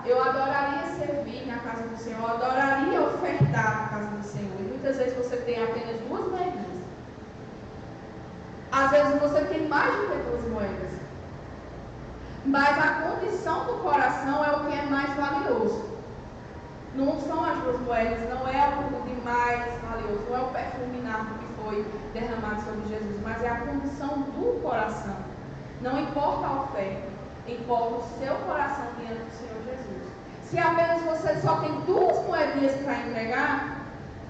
Eu adoraria servir na casa do Senhor, eu adoraria ofertar na casa do Senhor. E muitas vezes você tem apenas 2 moedas. Às vezes você tem mais do que 2 moedas. Mas a condição do coração é o que é mais valioso. Não são as 2 moedas, não é o de mais valioso, não é o perfume nardo que foi derramado sobre Jesus, mas é a condição do coração. Não importa a oferta, importa o seu coração diante do Senhor Jesus. Se apenas você só tem 2 moedinhas para entregar,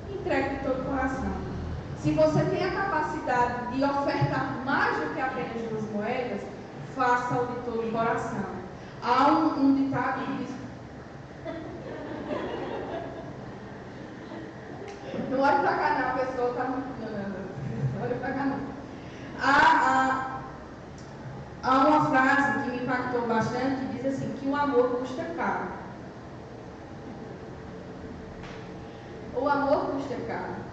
entregue de todo o coração. Se você tem a capacidade de ofertar mais do que apenas 2 moedas, faça-o de todo o coração. Há um ditado que diz: não olhe para cá não, a pessoa está não olhe para cá não. Há uma frase que me impactou bastante, que diz assim, que o amor custa caro. O amor custa caro.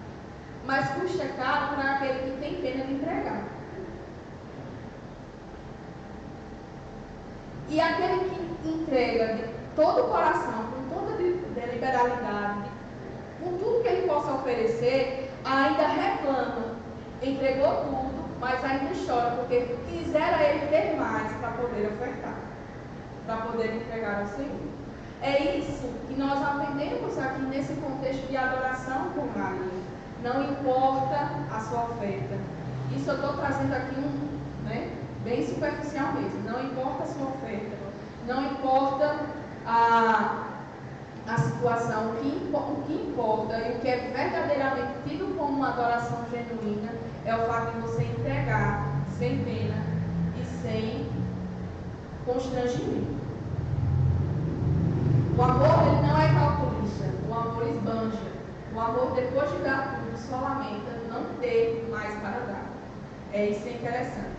Mas custa caro para aquele que tem pena de entregar. E aquele que entrega de todo o coração, com toda liberalidade, com tudo que ele possa oferecer, ainda reclama, entregou tudo, mas ainda chora, porque quisera ele ter mais para poder ofertar, para poder entregar ao Senhor. É isso que nós aprendemos aqui nesse contexto de adoração com Maria. Não importa a sua oferta. Isso eu estou trazendo aqui bem superficial mesmo. Não importa a sua oferta. Não importa a situação. O que importa e o que é verdadeiramente tido como uma adoração genuína é o fato de você entregar sem pena e sem constrangimento. O amor ele não é calculista. O amor esbanja. O amor, depois de dar tudo, só lamenta não ter mais para dar. Isso é interessante,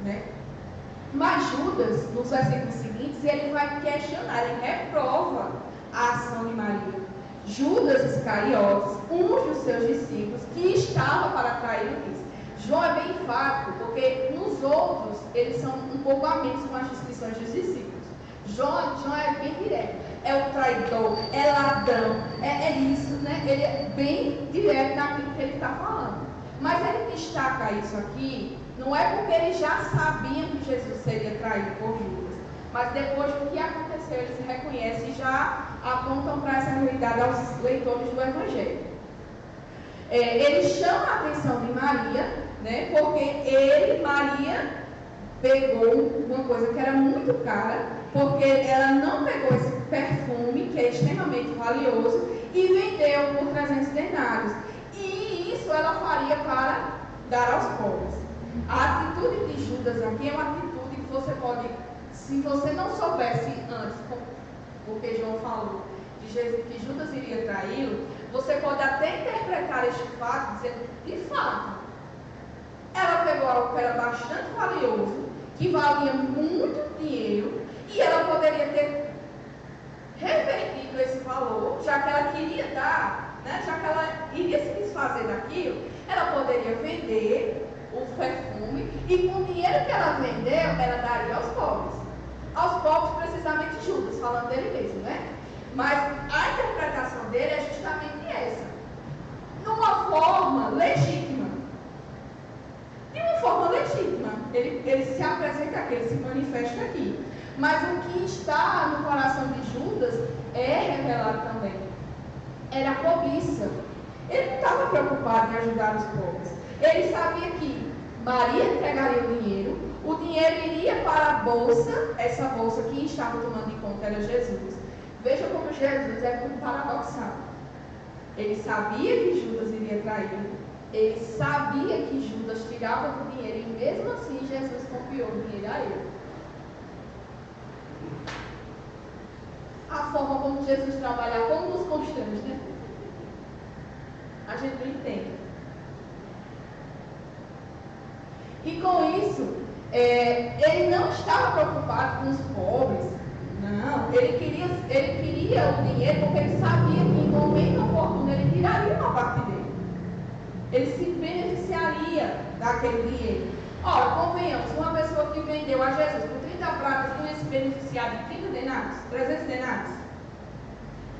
né? Mas Judas, nos versículos seguintes, ele vai questionar, ele reprova a ação de Maria. Judas Iscariotes, um dos seus discípulos, que estava para traí-lo, diz. João é bem enfático, porque nos outros, eles são um pouco amenos com as descrições dos discípulos. João é bem direto. É o traidor, é ladrão, é isso, né? Ele é bem direto naquilo que ele está falando. Mas ele destaca isso aqui, não é porque eles já sabiam que Jesus seria traído por Judas, mas depois do que aconteceu, eles reconhecem e já apontam para essa realidade aos leitores do Evangelho. Ele chama a atenção de Maria, né? Porque Maria, pegou uma coisa que era muito cara, porque ela não pegou esse perfume, que é extremamente valioso, e vendeu por 300 denários. E isso ela faria para dar aos pobres. A atitude de Judas aqui é uma atitude que você pode, se você não soubesse antes, porque João falou de Jesus, que Judas iria traí-lo, você pode até interpretar este fato dizendo, de fato, ela pegou algo que era bastante valioso, que valia muito dinheiro, e ela poderia ter revertido esse valor, já que ela queria dar, né, já que ela iria se desfazer daquilo, ela poderia vender o perfume, e com o dinheiro que ela vendeu, ela daria aos pobres. Aos pobres, precisamente Judas, falando dele mesmo, né? Mas a interpretação dele é justamente essa. Numa forma legítima. De uma forma legítima. Ele se apresenta aqui, ele se manifesta aqui. Mas o que está no coração de Judas é revelado também. Era a cobiça. Ele não estava preocupado em ajudar os pobres. Ele sabia que Maria entregaria o dinheiro iria para a bolsa, essa bolsa que estava tomando em conta era Jesus. Veja como Jesus é muito paradoxal. Ele sabia que Judas iria traí-lo, ele sabia que Judas tirava o dinheiro e mesmo assim Jesus confiou o dinheiro a ele. A forma como Jesus trabalha, como nos constrange, né? A gente não entende. E com isso, ele não estava preocupado com os pobres. Não, ele queria o dinheiro porque ele sabia que em momento oportuno ele tiraria uma parte dele. Ele se beneficiaria daquele dinheiro. Ora, convenhamos, uma pessoa que vendeu a Jesus por 30 pratas não ia se beneficiar de 30 denários, 300 denários.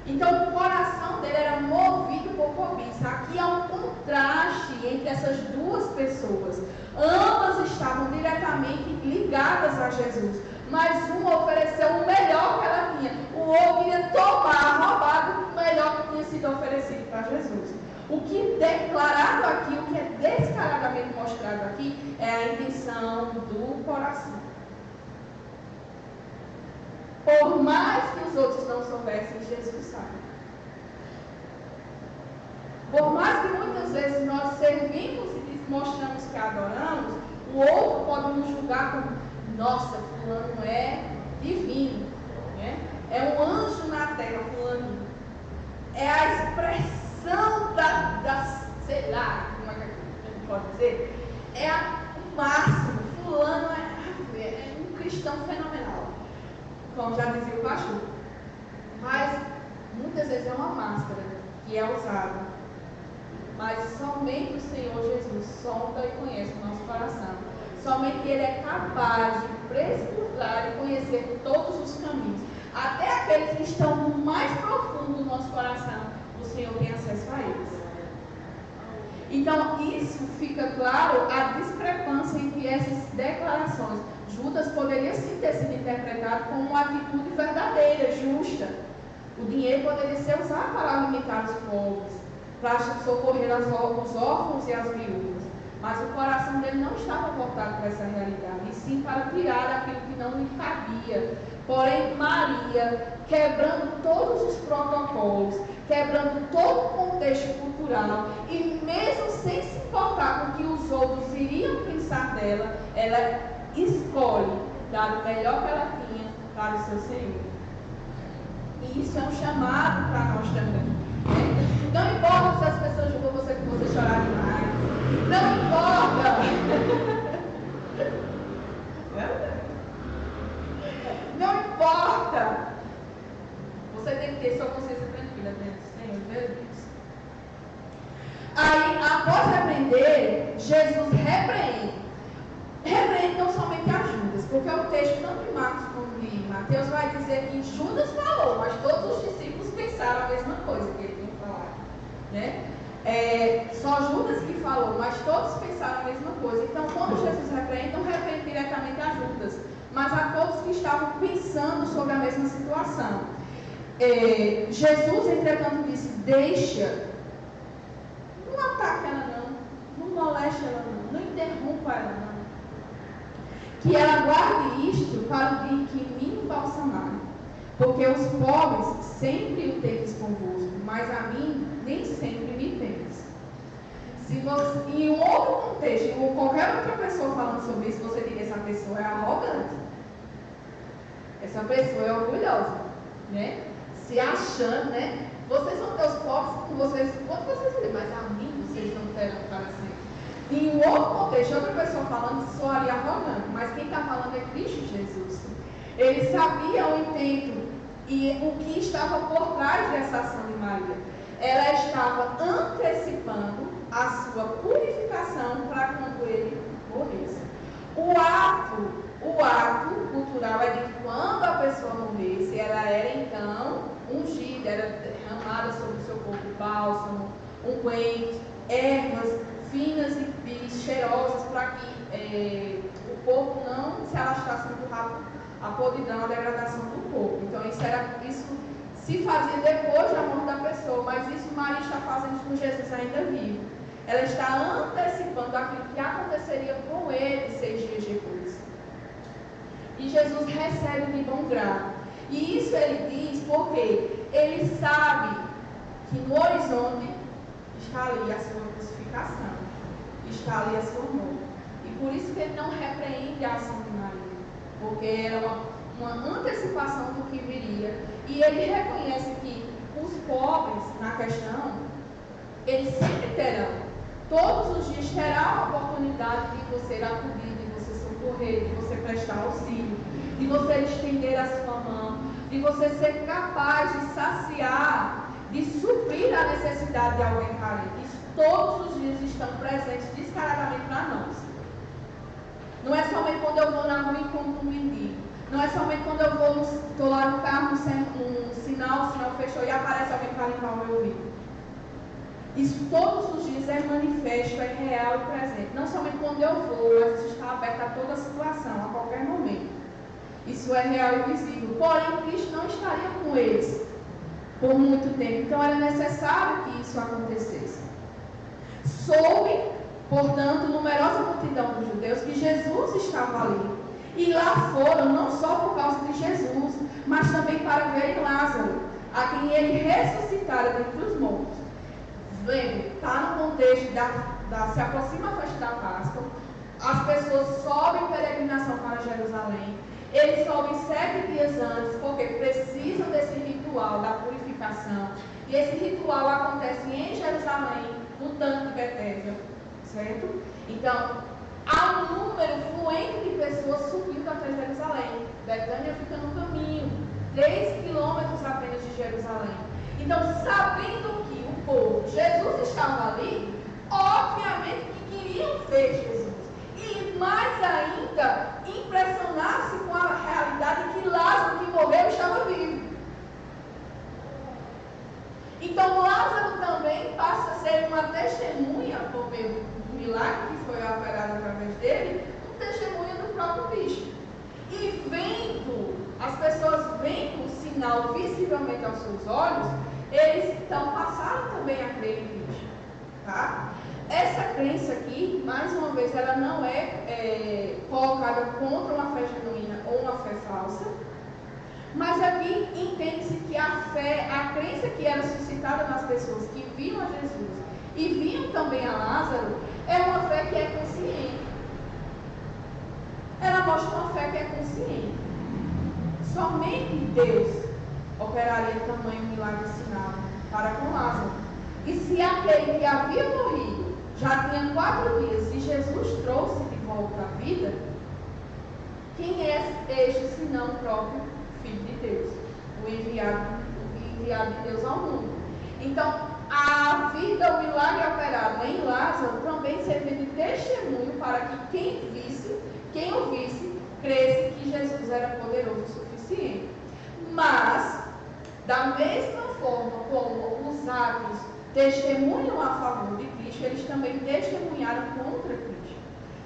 Então o coração dele era movido por cobiça. Aqui há um contraste entre essas duas pessoas. Ambas estavam diretamente ligadas a Jesus, mas uma ofereceu o melhor que ela tinha. O outro ia tomar, roubado o melhor que tinha sido oferecido para Jesus. O que é declarado aqui, o que é descaradamente mostrado aqui, é a intenção do coração. Por mais que os outros não soubessem, Jesus sabe. Por mais que muitas vezes nós servimos e mostramos que adoramos, o outro pode nos julgar como, nossa, fulano é divino, né? É um anjo na terra, fulano. É a expressão sei lá, como é que a gente pode dizer? É o máximo. Fulano é um cristão fenomenal, como já dizia o pastor. Mas muitas vezes é uma máscara que é usada. Mas somente o Senhor Jesus sonda e conhece o nosso coração. Somente Ele é capaz de prescrutar e conhecer todos os caminhos. Até aqueles que estão no mais profundo do nosso coração, o Senhor tem acesso a eles. Então, isso fica claro a discrepância entre essas declarações. Judas poderia sim ter sido interpretado como uma atitude verdadeira, justa. O dinheiro poderia ser usado para alimentar os pobres, para socorrer os órfãos e as viúvas. Mas o coração dele não estava voltado para essa realidade, e sim para tirar aquilo que não lhe cabia. Porém, Maria, quebrando todos os protocolos, quebrando todo o contexto cultural, e mesmo sem se importar com o que os outros iriam pensar dela, ela escolhe dar o melhor que ela tinha para o seu Senhor. E isso é um chamado para nós também. Não importa se as pessoas julgam você que você chorar demais. Não importa. Não importa. Você tem que ter sua consciência tranquila dentro do Senhor, meu Deus. Aí, após repreender, Jesus repreende. Repreende não somente a Judas, porque o texto, tanto em Marcos como em Mateus, vai dizer que Judas falou, mas todos os discípulos pensaram a mesma coisa que ele tinha falado, né? Só Judas que falou, mas todos pensaram a mesma coisa. Então, quando Jesus repreende, não repreende diretamente a Judas, mas a todos que estavam pensando sobre a mesma situação. Jesus, entretanto, disse: deixa, não ataque ela não moleste ela não interrompa ela não. Que ela guarde isto para o dia em que me embalsamar. Porque os pobres sempre o tendes convosco, mas a mim nem sempre me tendes. Se você, em um outro contexto, ou qualquer outra pessoa falando sobre isso, você diria que essa pessoa é arrogante. Essa pessoa é orgulhosa, né? Se achando, né? Vocês são teus pobres, com vocês, quanto vocês têm, mas a mim vocês não terão para sempre. Em um outro contexto, outra pessoa falando, soaria arrogante, mas quem está falando é Cristo Jesus. Ele sabia o intento e o que estava por trás dessa ação de Maria. Ela estava antecipando a sua purificação para quando ele morresse. O ato cultural é de que quando a pessoa morresse, ela era então ungida, era derramada sobre o seu corpo bálsamo, unguento, ervas finas e cheirosas para que o corpo não se alastrasse muito rápido a podridão, a degradação do corpo. Então isso se fazia depois da morte da pessoa, mas isso Maria está fazendo com Jesus ainda vivo. Ela está antecipando aquilo que aconteceria com ele 6 dias depois. E Jesus recebe de bom grado. E isso ele diz porque ele sabe que no horizonte está ali a sua crucificação, está ali a sua morte. E por isso que ele não repreende a ação de Maria, porque era uma antecipação do que viria. E ele reconhece que os pobres, na questão, eles sempre terão, todos os dias terá a oportunidade de você acudir, de você socorrer, de você prestar auxílio, de você estender a sua mão, de você ser capaz de saciar, de suprir a necessidade de alguém carente. Isso todos os dias estão presentes descaradamente para nós. Não é somente quando eu vou na rua e encontro um mendigo. Não é somente quando eu vou, estou lá no carro, o sinal fechou e aparece alguém para limpar o meu ouvido. Isso todos os dias é manifesto, é real e presente. Não somente quando eu vou, mas isso está aberto a toda situação, a qualquer momento. Isso é real e visível. Porém, Cristo não estaria com eles por muito tempo. Então, era necessário que isso acontecesse. Soube, portanto, numerosa multidão dos judeus que Jesus estava ali. E lá foram, não só por causa de Jesus, mas também para ver Lázaro, a quem ele ressuscitara dentre os mortos. Lembra, está no contexto se aproxima a festa da Páscoa, as pessoas sobem em peregrinação para Jerusalém, eles sobem 7 dias antes, porque precisam desse ritual da purificação, e esse ritual acontece em Jerusalém, no tanque de Betesda, certo? Então, há um número fluente de pessoas subindo até Jerusalém. Betânia fica no caminho, 3 quilômetros apenas de Jerusalém. Então, sabendo que o povo, Jesus estava ali, obviamente que queriam ver Jesus. E mais ainda, impressionar-se com a realidade que Lázaro, que morreu, estava vivo. Então, Lázaro também passa a ser uma testemunha, por meio do milagre que foi operado através dele, um testemunho do próprio Cristo. E vendo, as pessoas vendo o sinal visivelmente aos seus olhos, eles então passaram também a crer em Cristo. Tá? Essa crença aqui, mais uma vez, ela não é colocada contra uma fé genuína ou uma fé falsa, mas aqui entende-se que a fé, a crença que era suscitada nas pessoas que viam a Jesus e viam também a Lázaro, é uma fé que é consciente. Ela mostra uma fé que é consciente. Somente Deus operaria tamanho milagre e sinal para com Lázaro. E se aquele que havia morrido já tinha 4 dias e Jesus trouxe de volta a vida, quem é este senão o próprio Filho de Deus, o enviado de Deus ao mundo? Então, a vida, o milagre operado em Lázaro também serviu de testemunho para que quem o visse, cresce que Jesus era poderoso o suficiente. Mas, da mesma forma como os atos testemunham a favor de Cristo, eles também testemunharam contra Cristo.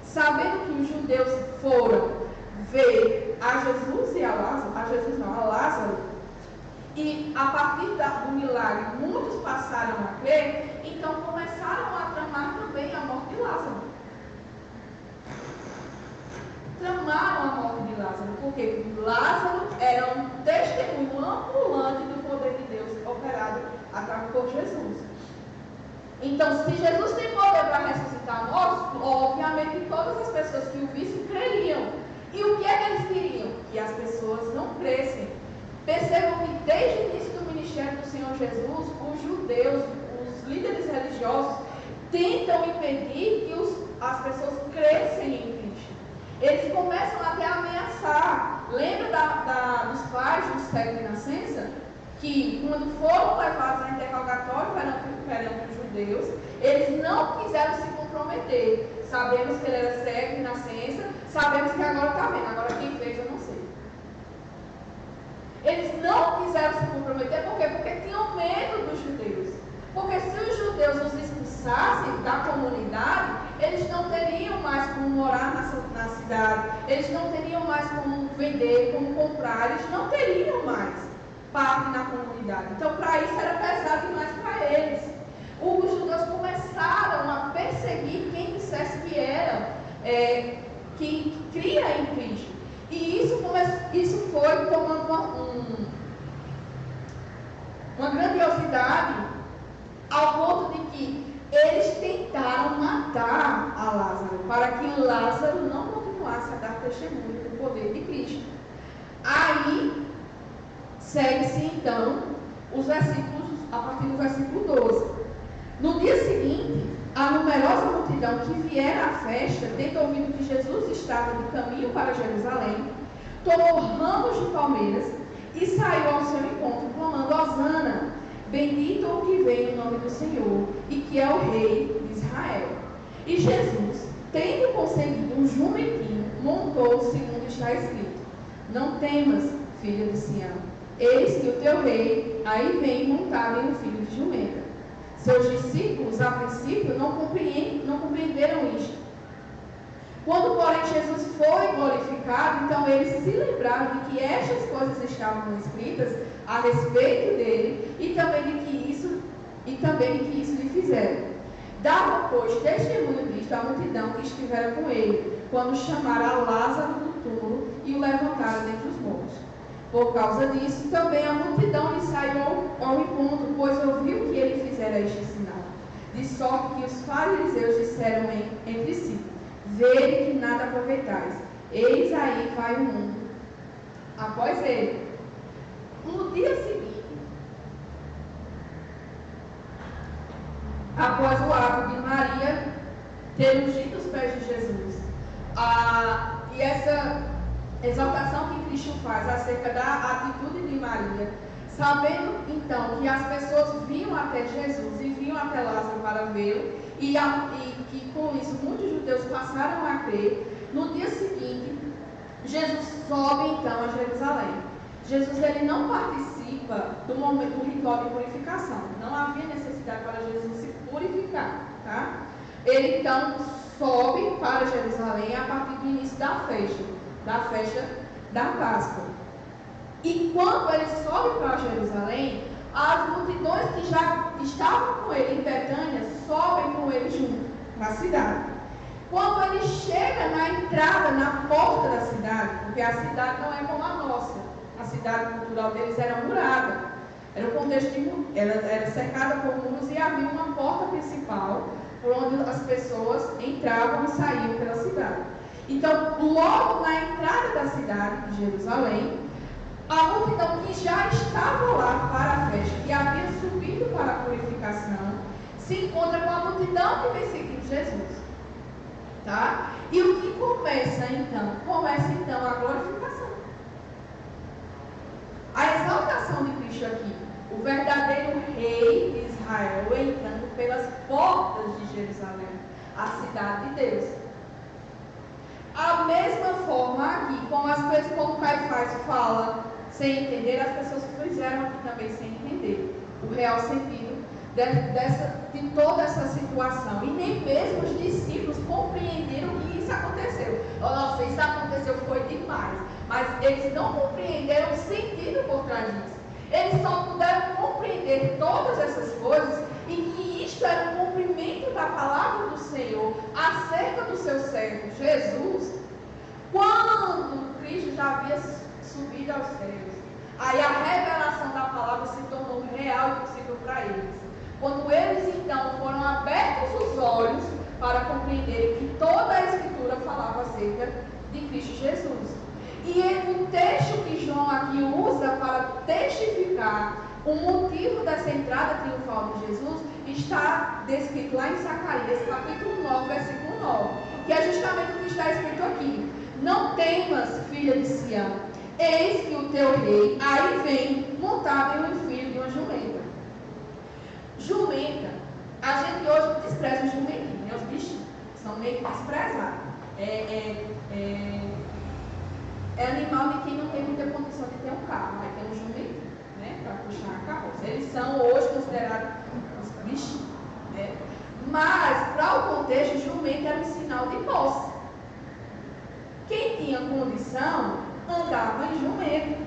Sabendo que os judeus foram ver a Jesus e a Lázaro, e a partir do milagre muitos passaram a crer, então começaram a tramar também a morte de Lázaro. Tramaram a morte de Lázaro, porque Lázaro era um testemunho ambulante do poder de Deus operado através por Jesus. Então, se Jesus tem poder para ressuscitar mortos, obviamente que todas as pessoas que o vissem creriam. E o que é que eles queriam? Que as pessoas não crescem. Percebam que desde o início do ministério do Senhor Jesus, os judeus, os líderes religiosos, tentam impedir que as pessoas crescem em Cristo. Eles começam até a ameaçar. Lembra dos pais do cego de nascença? Que quando foram levados a interrogatório perante os judeus, eles não quiseram se comprometer. Sabemos que ele era cego de nascença, sabemos que agora está vendo, agora quem fez eu não sei. Eles não quiseram se comprometer, por quê? Porque tinham medo dos judeus. Porque se os judeus os expulsassem da comunidade, eles não teriam mais como morar na cidade, eles não teriam mais como vender, como comprar, eles não teriam mais parte na comunidade. Então, para isso era pesado demais para eles. Os judeus começaram a perseguir quem dissesse que era, que cria em Cristo. E isso foi tomando uma grandiosidade ao ponto de que eles tentaram matar a Lázaro, para que Lázaro não continuasse a dar testemunho do poder de Cristo. Aí, segue-se então os versículos, a partir do versículo 12. No dia seguinte, a numerosa multidão que viera à festa, tendo ouvido que Jesus estava de caminho para Jerusalém, tomou ramos de palmeiras e saiu ao seu encontro, clamando: Hosana, bendito o que vem no nome do Senhor, e que é o Rei de Israel. E Jesus, tendo conseguido um jumentinho, montou segundo está escrito: Não temas, filha de Sião, eis que o teu rei aí vem montado em um filho de jumenta. Seus discípulos, a princípio, não compreenderam isto. Quando, porém, Jesus foi glorificado, então eles se lembraram de que estas coisas estavam escritas a respeito dele e também de que isso lhe fizeram. Dava, pois, testemunho disto à multidão que estivera com ele, quando chamaram Lázaro do túmulo e o levantaram dentre os mortos. Por causa disso, também a multidão lhe saiu ao encontro, pois ouviu que ele fizera este sinal. De sorte que os fariseus disseram entre si: Vede que nada aproveitais. Eis aí vai o mundo após ele. No dia seguinte, após o ato de Maria ter ungido os pés de Jesus, e essa exaltação que Cristo faz acerca da atitude de Maria, sabendo então que as pessoas vinham até Jesus e vinham até Lázaro para vê-lo, e que com isso muitos judeus passaram a crer, no dia seguinte, Jesus sobe então a Jerusalém. Jesus ele não participa do momento do ritual de purificação, não havia necessidade para Jesus se purificar, tá? Ele então sobe para Jerusalém a partir do início da festa da Páscoa. E quando ele sobe para Jerusalém, as multidões que já estavam com ele em Betânia sobem com ele junto para a cidade. Quando ele chega na entrada, na porta da cidade, porque a cidade não é como a nossa, a cidade cultural deles era murada, era um contexto era cercada por muros e havia uma porta principal por onde as pessoas entravam e saíam pela cidade. Então, logo na entrada da cidade de Jerusalém, a multidão que já estava lá para a festa, que havia subido para a purificação, se encontra com a multidão que vem seguindo Jesus. Tá? E o que começa então? Começa então a glorificação. A exaltação de Cristo aqui, o verdadeiro rei de Israel entrando pelas portas de Jerusalém, a cidade de Deus. A mesma forma aqui, como Caifás fala sem entender, as pessoas fizeram aqui também sem entender o real sentido de toda essa situação. E nem mesmo os discípulos compreenderam que isso aconteceu. Nossa, isso aconteceu, foi demais. Mas eles não compreenderam o sentido por trás disso. Eles só puderam compreender todas essas coisas e que isto era um cumprimento da palavra do Senhor acerca do seu servo Jesus, quando Cristo já havia subido aos céus. Aí a revelação da palavra se tornou real e possível para eles. Quando eles então foram de Cristo Jesus. E o texto que João aqui usa para testificar o motivo dessa entrada triunfal de Jesus está descrito lá em Zacarias, capítulo 9, versículo 9, que é justamente o que está escrito aqui. Não temas, filha de Sião, eis que o teu rei aí vem montado em um filho de uma jumenta. Jumenta, a gente hoje despreza os jumentinhos, né? Os bichinhos são meio que desprezados. É animal de quem não tem muita condição de ter um carro, aí tem um jumentinho, né, para puxar a carroça. Eles são hoje considerados os bichinhos, né? Mas, para o contexto, jumento era um sinal de posse. Quem tinha condição andava em jumento,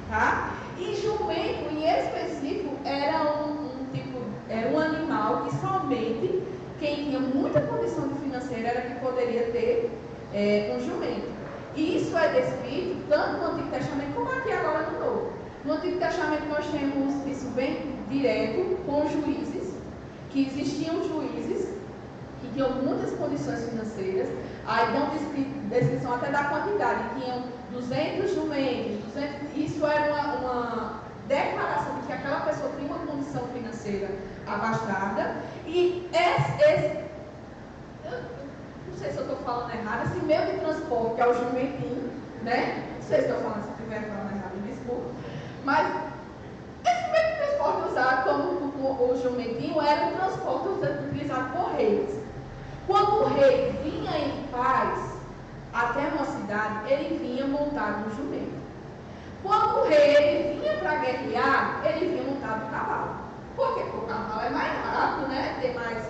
tá? E jumento, em específico, era um animal que somente quem tinha muita condição financeira era que poderia ter um jumento. E isso é descrito tanto no Antigo Testamento como aqui agora no Novo. No Antigo Testamento nós temos isso bem direto com os juízes, que existiam juízes que tinham muitas condições financeiras, aí dão descrição até da quantidade, tinham 200 jumentos, isso era uma declaração de que aquela pessoa tinha uma condição financeira abastada, e não sei se eu estou falando errado, esse meio de transporte, que é o jumentinho, né? Não sei se estou falando, se estiver falando errado, me desculpa. Mas esse meio de transporte usado como o jumentinho era um transporte utilizado por reis. Quando o rei vinha em paz até uma cidade, ele vinha montado no jumento. Quando o rei ele vinha para guerrear, ele vinha montado no cavalo. Por quê? Porque o cavalo é mais rápido, né? Tem mais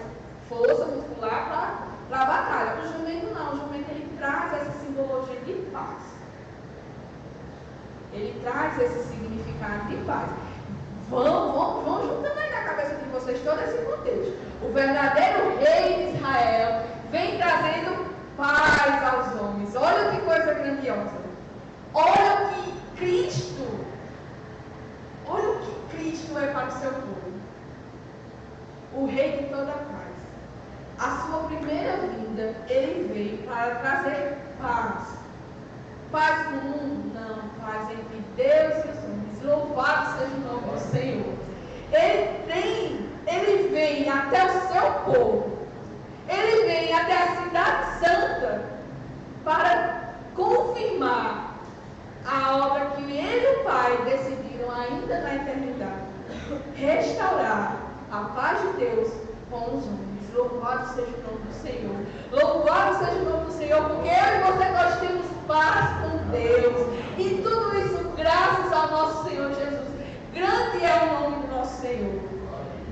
força muscular para a batalha. O jumento não, o jumento ele traz essa simbologia de paz. Ele traz esse significado de paz. Vão juntando aí na cabeça de vocês todo esse contexto. O verdadeiro rei de Israel vem trazendo paz aos homens. Olha que coisa grandiosa. Olha o que Cristo é para o seu povo. O rei de toda paz. A sua primeira vinda, ele veio para trazer paz. Paz no mundo? Não, paz entre Deus e os homens. Louvado seja o nome do Senhor. Ele vem até o seu povo. Ele vem até a cidade santa para confirmar a obra que ele e o Pai decidiram ainda na eternidade. Restaurar a paz de Deus com os homens. Louvado seja o nome do Senhor. Louvado seja o nome do Senhor, porque eu e você nós temos paz com Deus. E tudo isso graças ao nosso Senhor Jesus. Grande é o nome do nosso Senhor.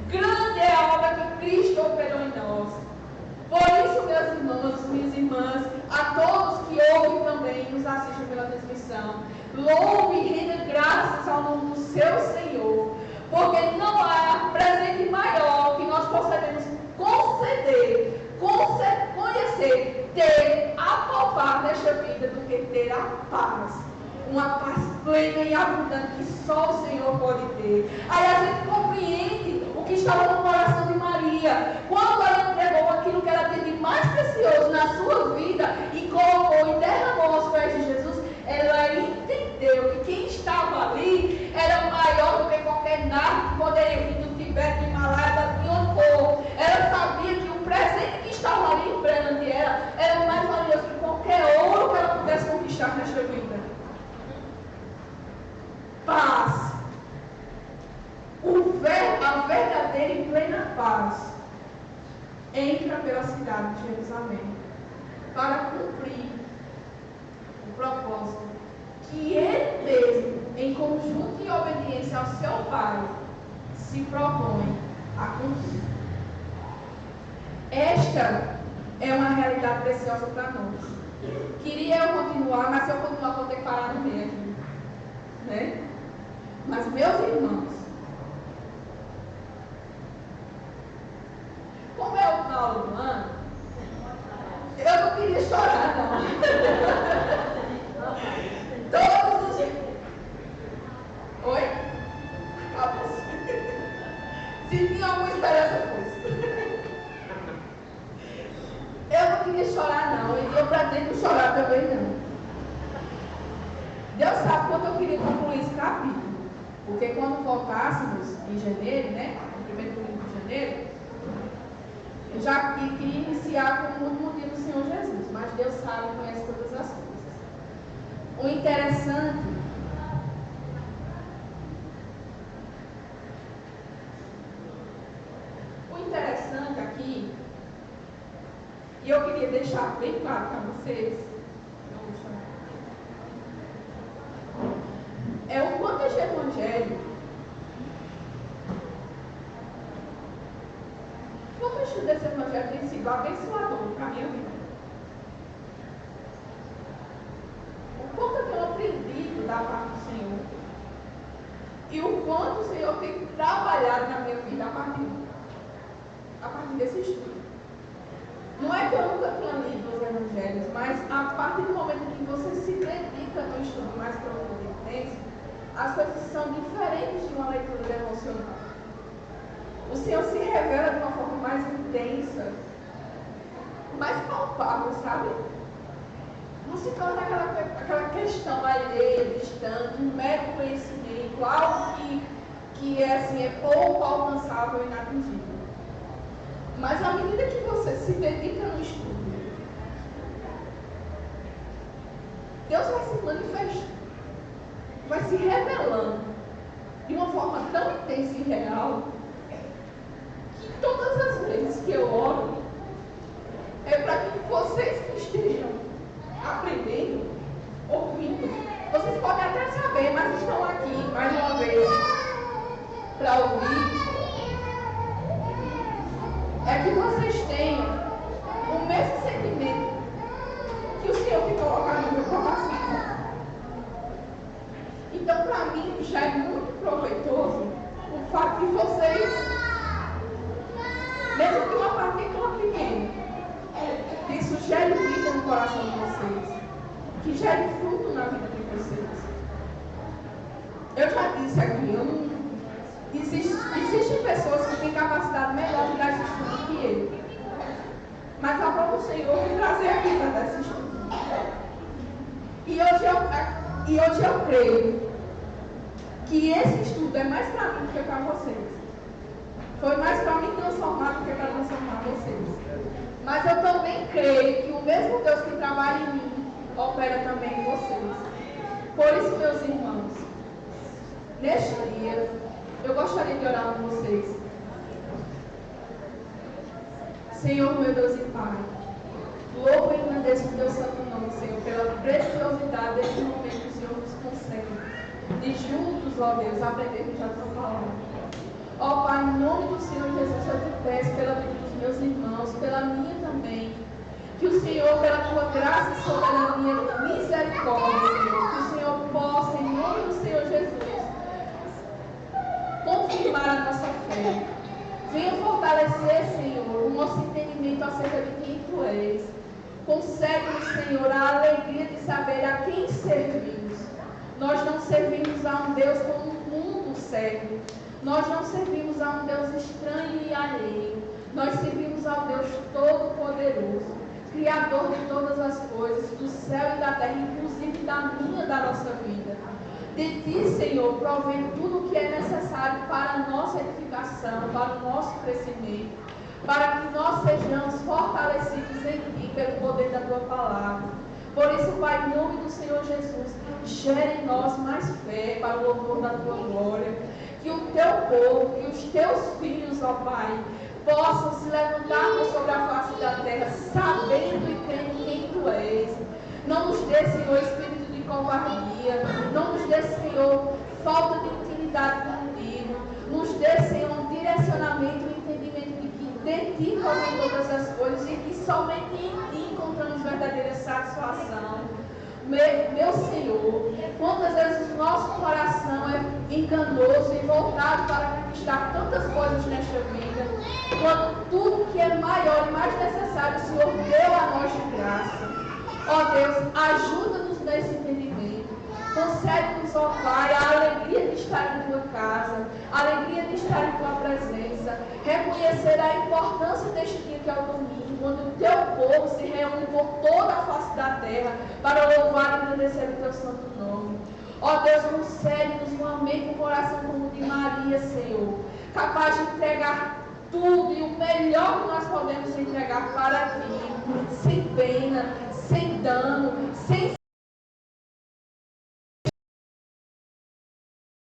Grande é a obra que Cristo operou em nós. Por isso, meus irmãos, minhas irmãs, a todos que ouvem também, nos assistem pela transmissão, louve e renda graças ao nome do seu Senhor. Porque não há presente maior que nós possamos conceder, conhecer, ter, apalpar nesta vida do que ter a paz. Uma paz plena e abundante que só o Senhor pode ter. Aí a gente compreende o que estava no coração de Maria. Quando ela entregou aquilo que ela teve de mais precioso na sua vida e colocou e derramou aos pés de Jesus, ela entendeu que quem estava ali era maior do que qualquer nave que poderia vir do Tibete, do Himalaia, de onde for. Ela sabia que o presente que estava ali perante ela era mais valioso que qualquer ouro que ela pudesse conquistar nesta vida. Paz. A verdadeira e plena paz entra pela cidade de Jerusalém para cumprir o propósito que ele mesmo, em conjunto e obediência ao seu Pai, se propõe a cumprir. Esta é uma realidade preciosa para nós. Queria eu continuar, mas se eu continuar vou ter que parar no meio aqui, né? Mas, meus irmãos, como é o final do ano, eu não queria chorar, não. Todos os dias. Oi? Acabou. Se tinha alguma esperança, foi. Eu não queria chorar, não. E eu pretendo chorar também, não. Porque quando voltássemos em janeiro, né, no primeiro domingo de janeiro, eu já queria iniciar com o último dia do Senhor Jesus, mas Deus sabe e conhece todas as coisas. O interessante aqui, e eu queria deixar bem claro para vocês, é o quanto esse evangelho, quanto o estudo desse evangelho tem sido abençoador para a minha vida. O quanto eu tenho aprendido da parte do Senhor. E o quanto o Senhor tem trabalhado na minha vida a partir desse estudo. Não é que eu nunca tenha lido os evangelhos, mas a partir do momento que você se dedica no estudo mais profundo e intenso, as coisas são diferentes de uma leitura devocional. O Senhor se revela de uma forma mais intensa, mais palpável, sabe? Não se torna aquela questão alheia, distante, um mero conhecimento, algo que é pouco alcançável e inatingível. Mas à medida que você se dedica no estudo, Deus vai se manifestando, vai se revelando de uma forma tão intensa e real, que todas as vezes que eu oro, é para que vocês que estejam aprendendo, ouvindo, vocês podem até saber, mas estão aqui mais uma vez para ouvir, é que vocês tenham o mesmo sentimento que o Senhor tem colocado no meu coração. Então, para mim, já é muito proveitoso o fato de vocês, mesmo que uma partícula pequena, que isso gere vida no coração de vocês, que gere fruto na vida de vocês. Eu já disse aqui, existem pessoas que têm capacidade melhor de dar esse estudo que eu. Mas a própria Senhor me trazer aqui para dar esse estudo. E hoje eu creio que esse estudo é mais para mim do que para vocês. Foi mais para me transformar do que para transformar vocês. Mas eu também creio que o mesmo Deus que trabalha em mim opera também em vocês. Por isso, meus irmãos, neste dia, eu gostaria de orar com vocês. Senhor, meu Deus e Pai, louvo e agradeço o teu santo nome, Senhor, pela preciosidade desse momento que o Senhor nos concede, de juntos, ó Deus, aprendermos a tua palavra. Ó Pai, em nome do Senhor Jesus, eu te peço pela vida dos meus irmãos, pela minha também, que o Senhor, pela tua graça e soberania, misericórdia, Senhor, que o Senhor possa, em nome do Senhor Jesus, confirmar a nossa fé. Venha fortalecer, Senhor, o nosso entendimento acerca de quem Tu és. Concede-nos, Senhor, a alegria de saber a quem servimos. Nós não servimos a um Deus como o mundo serve. Nós não servimos a um Deus estranho e alheio. Nós servimos ao Deus Todo-Poderoso, Criador de todas as coisas, do céu e da terra, inclusive da minha e da nossa vida. De Ti, Senhor, provém tudo o que é necessário para a nossa edificação, para o nosso crescimento, para que nós sejamos fortalecidos em Ti pelo poder da Tua palavra. Por isso, Pai, em nome do Senhor Jesus, gere em nós mais fé para o louvor da Tua glória. Que o Teu povo, que os Teus filhos, ó Pai, possam se levantar sobre a face da terra, sabendo e crendo quem Tu és. Não nos dê, Senhor, espírito de covardia, não nos dê, Senhor, falta de intimidade contigo, nos dê, Senhor, um direcionamento e um entendimento de que de Ti provém todas as coisas e que somente em Ti encontramos verdadeira satisfação. Meu Senhor, quantas vezes o nosso coração é enganoso e voltado para conquistar tantas coisas nesta vida, quando tudo que é maior e mais necessário o Senhor deu a nós de graça. Ó Deus, ajuda-nos nesse entendimento. Concede-nos, ó Pai, a alegria de estar em Tua casa, a alegria de estar em Tua presença, reconhecer a importância deste dia que é o domingo, quando o Teu povo se reúne por toda a face da terra para louvar e agradecer o Teu santo nome. Ó Deus, concede-nos um amém com o coração como o de Maria, Senhor, capaz de entregar tudo e o melhor que nós podemos entregar para Ti, sem pena, sem dano, sem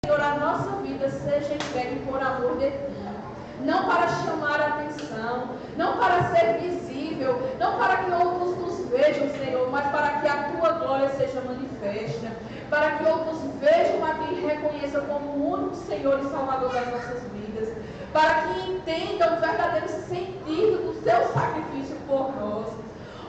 Senhor, a nossa vida seja entregue por amor de Ti. Não para chamar a atenção, não para ser visível, não para que outros nos vejam, Senhor, mas para que a Tua glória seja manifesta, para que outros vejam a Ti e reconheçam como o único Senhor e Salvador das nossas vidas, para que entendam o verdadeiro sentido do Seu sacrifício por nós.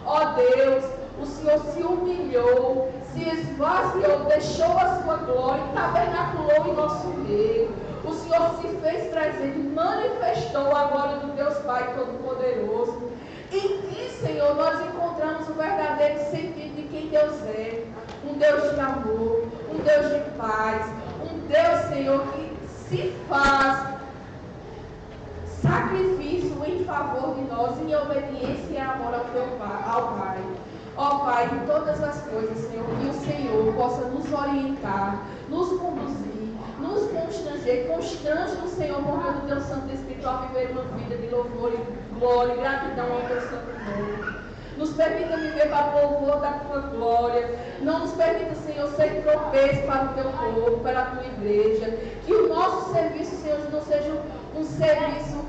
Ó Deus, o Senhor se humilhou, se esvaziou, deixou a Sua glória e tabernaculou em nosso meio. O Senhor se fez presente, manifestou a glória do Deus Pai Todo-Poderoso. Em Ti, Senhor, nós encontramos o verdadeiro sentido de quem Deus é. Um Deus de amor, um Deus de paz, um Deus, Senhor, que se faz sacrifício em favor de nós, em obediência e amor ao Pai. Ó Pai, em todas as coisas, Senhor, que o Senhor possa nos orientar, nos conduzir, nos constrange no Senhor, por meio do Teu Santo Espírito, a viver uma vida de louvor e glória e gratidão ao Teu Santo nome. Nos permita viver para o louvor da Tua glória. Não nos permita, Senhor, ser tropeço para o Teu povo, para a Tua igreja. Que o nosso serviço, Senhor, não seja um serviço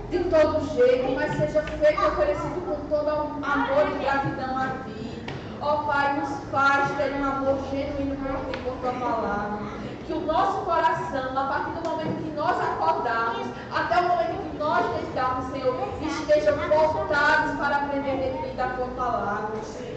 de todo jeito, mas seja feito e oferecido com todo amor e gratidão a Ti. Ó Pai, nos faz ter um amor genuíno por Ti, por Tua palavra. Que o nosso coração, a partir do momento que nós acordarmos, até o momento que nós deitarmos, Senhor, estejam voltados para aprender de Ti, da Tua palavra.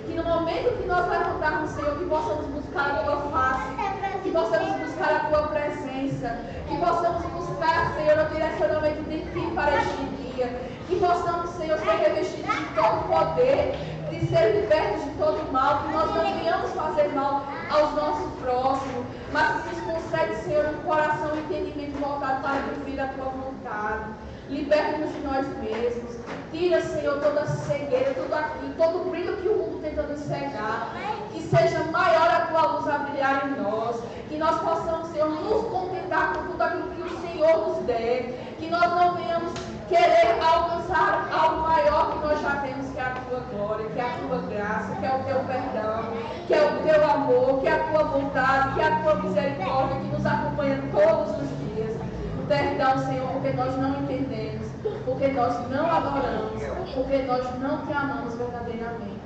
Que no momento que nós levantarmos, Senhor, que possamos buscar a Tua face, que possamos buscar a Tua presença, que possamos buscar, Senhor, o direcionamento de Ti para este dia, que possamos, Senhor, ser revestidos de todo poder, de ser libertos de todo mal, que nós não venhamos fazer mal aos nossos próximos, mas que nos concede, Senhor, um coração e entendimento voltado para cumprir a Tua vontade. Liberta-nos de nós mesmos. Tira, Senhor, toda a cegueira, tudo aquilo, todo o brilho que o mundo tenta nos cegar. Que seja maior a Tua luz a brilhar em nós. Que nós possamos, Senhor, nos contentar com tudo aquilo que o Senhor nos der. Que nós não venhamos querer alcançar algo maior que nós já temos, que é a Tua glória, que é a Tua graça, que é o Teu perdão, que é o Teu amor, que é a Tua vontade, que é a Tua misericórdia, que nos acompanha todos os dias. Perdão, Senhor, porque nós não entendemos, porque nós não adoramos, porque nós não Te amamos verdadeiramente.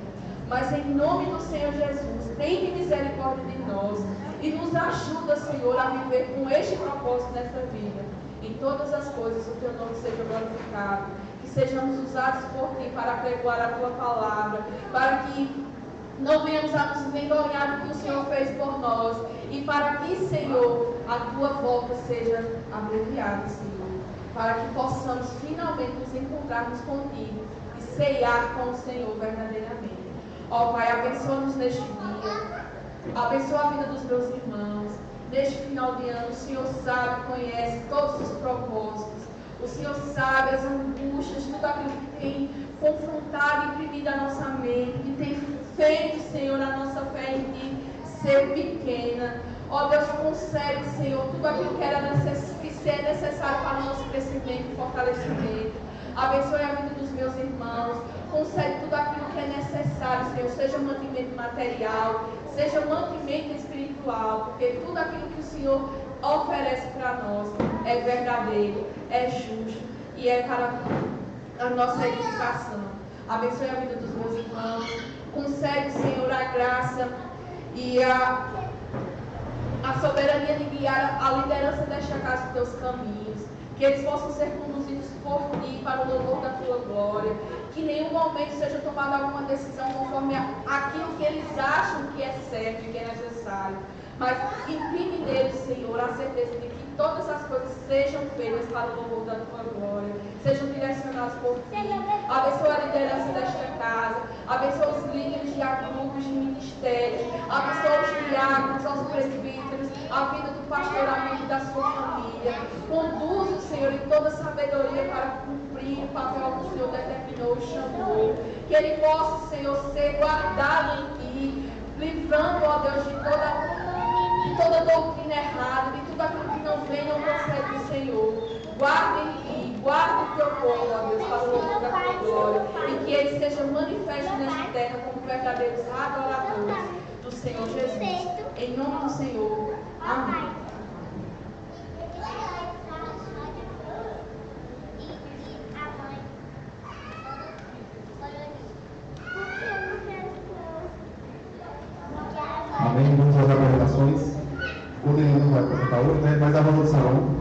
Mas em nome do Senhor Jesus, tem misericórdia de nós e nos ajuda, Senhor, a viver com este propósito nessa vida. Em todas as coisas o Teu nome seja glorificado, que sejamos usados por Ti para pregoar a Tua palavra, para que não venhamos a nos envergonhar do que o Senhor fez por nós, e para que, Senhor, a Tua volta seja abreviada, Senhor, para que possamos finalmente nos encontrarmos contigo e ceiar com o Senhor verdadeiramente. Ó Pai, abençoa-nos neste dia, abençoa a vida dos meus irmãos. Neste final de ano, o Senhor sabe, conhece todos os propósitos. O Senhor sabe as angústias, tudo aquilo que tem confrontado e imprimido a nossa mente, que tem feito, Senhor, a nossa fé em Ti ser pequena. Ó Deus, concede, Senhor, tudo aquilo que é necessário para o nosso crescimento e fortalecimento. Abençoe a vida dos meus irmãos. Concede tudo aquilo que é necessário, Senhor, seja mantimento material, seja mantimento espiritual, porque tudo aquilo que o Senhor oferece para nós é verdadeiro, é justo e é para a nossa edificação. Abençoe a vida dos meus irmãos. Concede, Senhor, a graça e a soberania de guiar a liderança desta casa dos Teus caminhos. Que eles possam ser conduzidos por Ti para o louvor da Tua glória. Que em nenhum momento seja tomada alguma decisão conforme aquilo que eles acham que é certo e que é necessário. Mas imprime neles, Senhor, a certeza de que todas as coisas sejam feitas para o louvor da Tua glória, sejam direcionadas por Ti. Abençoa a liderança desta casa, abençoa os líderes de grupos, de ministérios, abençoa os diáconos, os presbíteros, a vida do pastoramento da sua família. Conduz o Senhor em toda sabedoria para cumprir o papel que o Senhor determinou e chamou. Que ele possa, Senhor, ser guardado em Ti, livrando, ó Deus, de toda toda doutrina errada, de tudo aquilo que não vem, não procede do Senhor. Guarde o teu povo, ó Deus, para o louvor da tua glória, e que ele seja manifesto nesta terra como verdadeiros adoradores do Senhor Jesus. Em nome do Senhor. Amém. Amém. Vamos às apresentações. O Danilo vai apresentar hoje, né? Mas a votação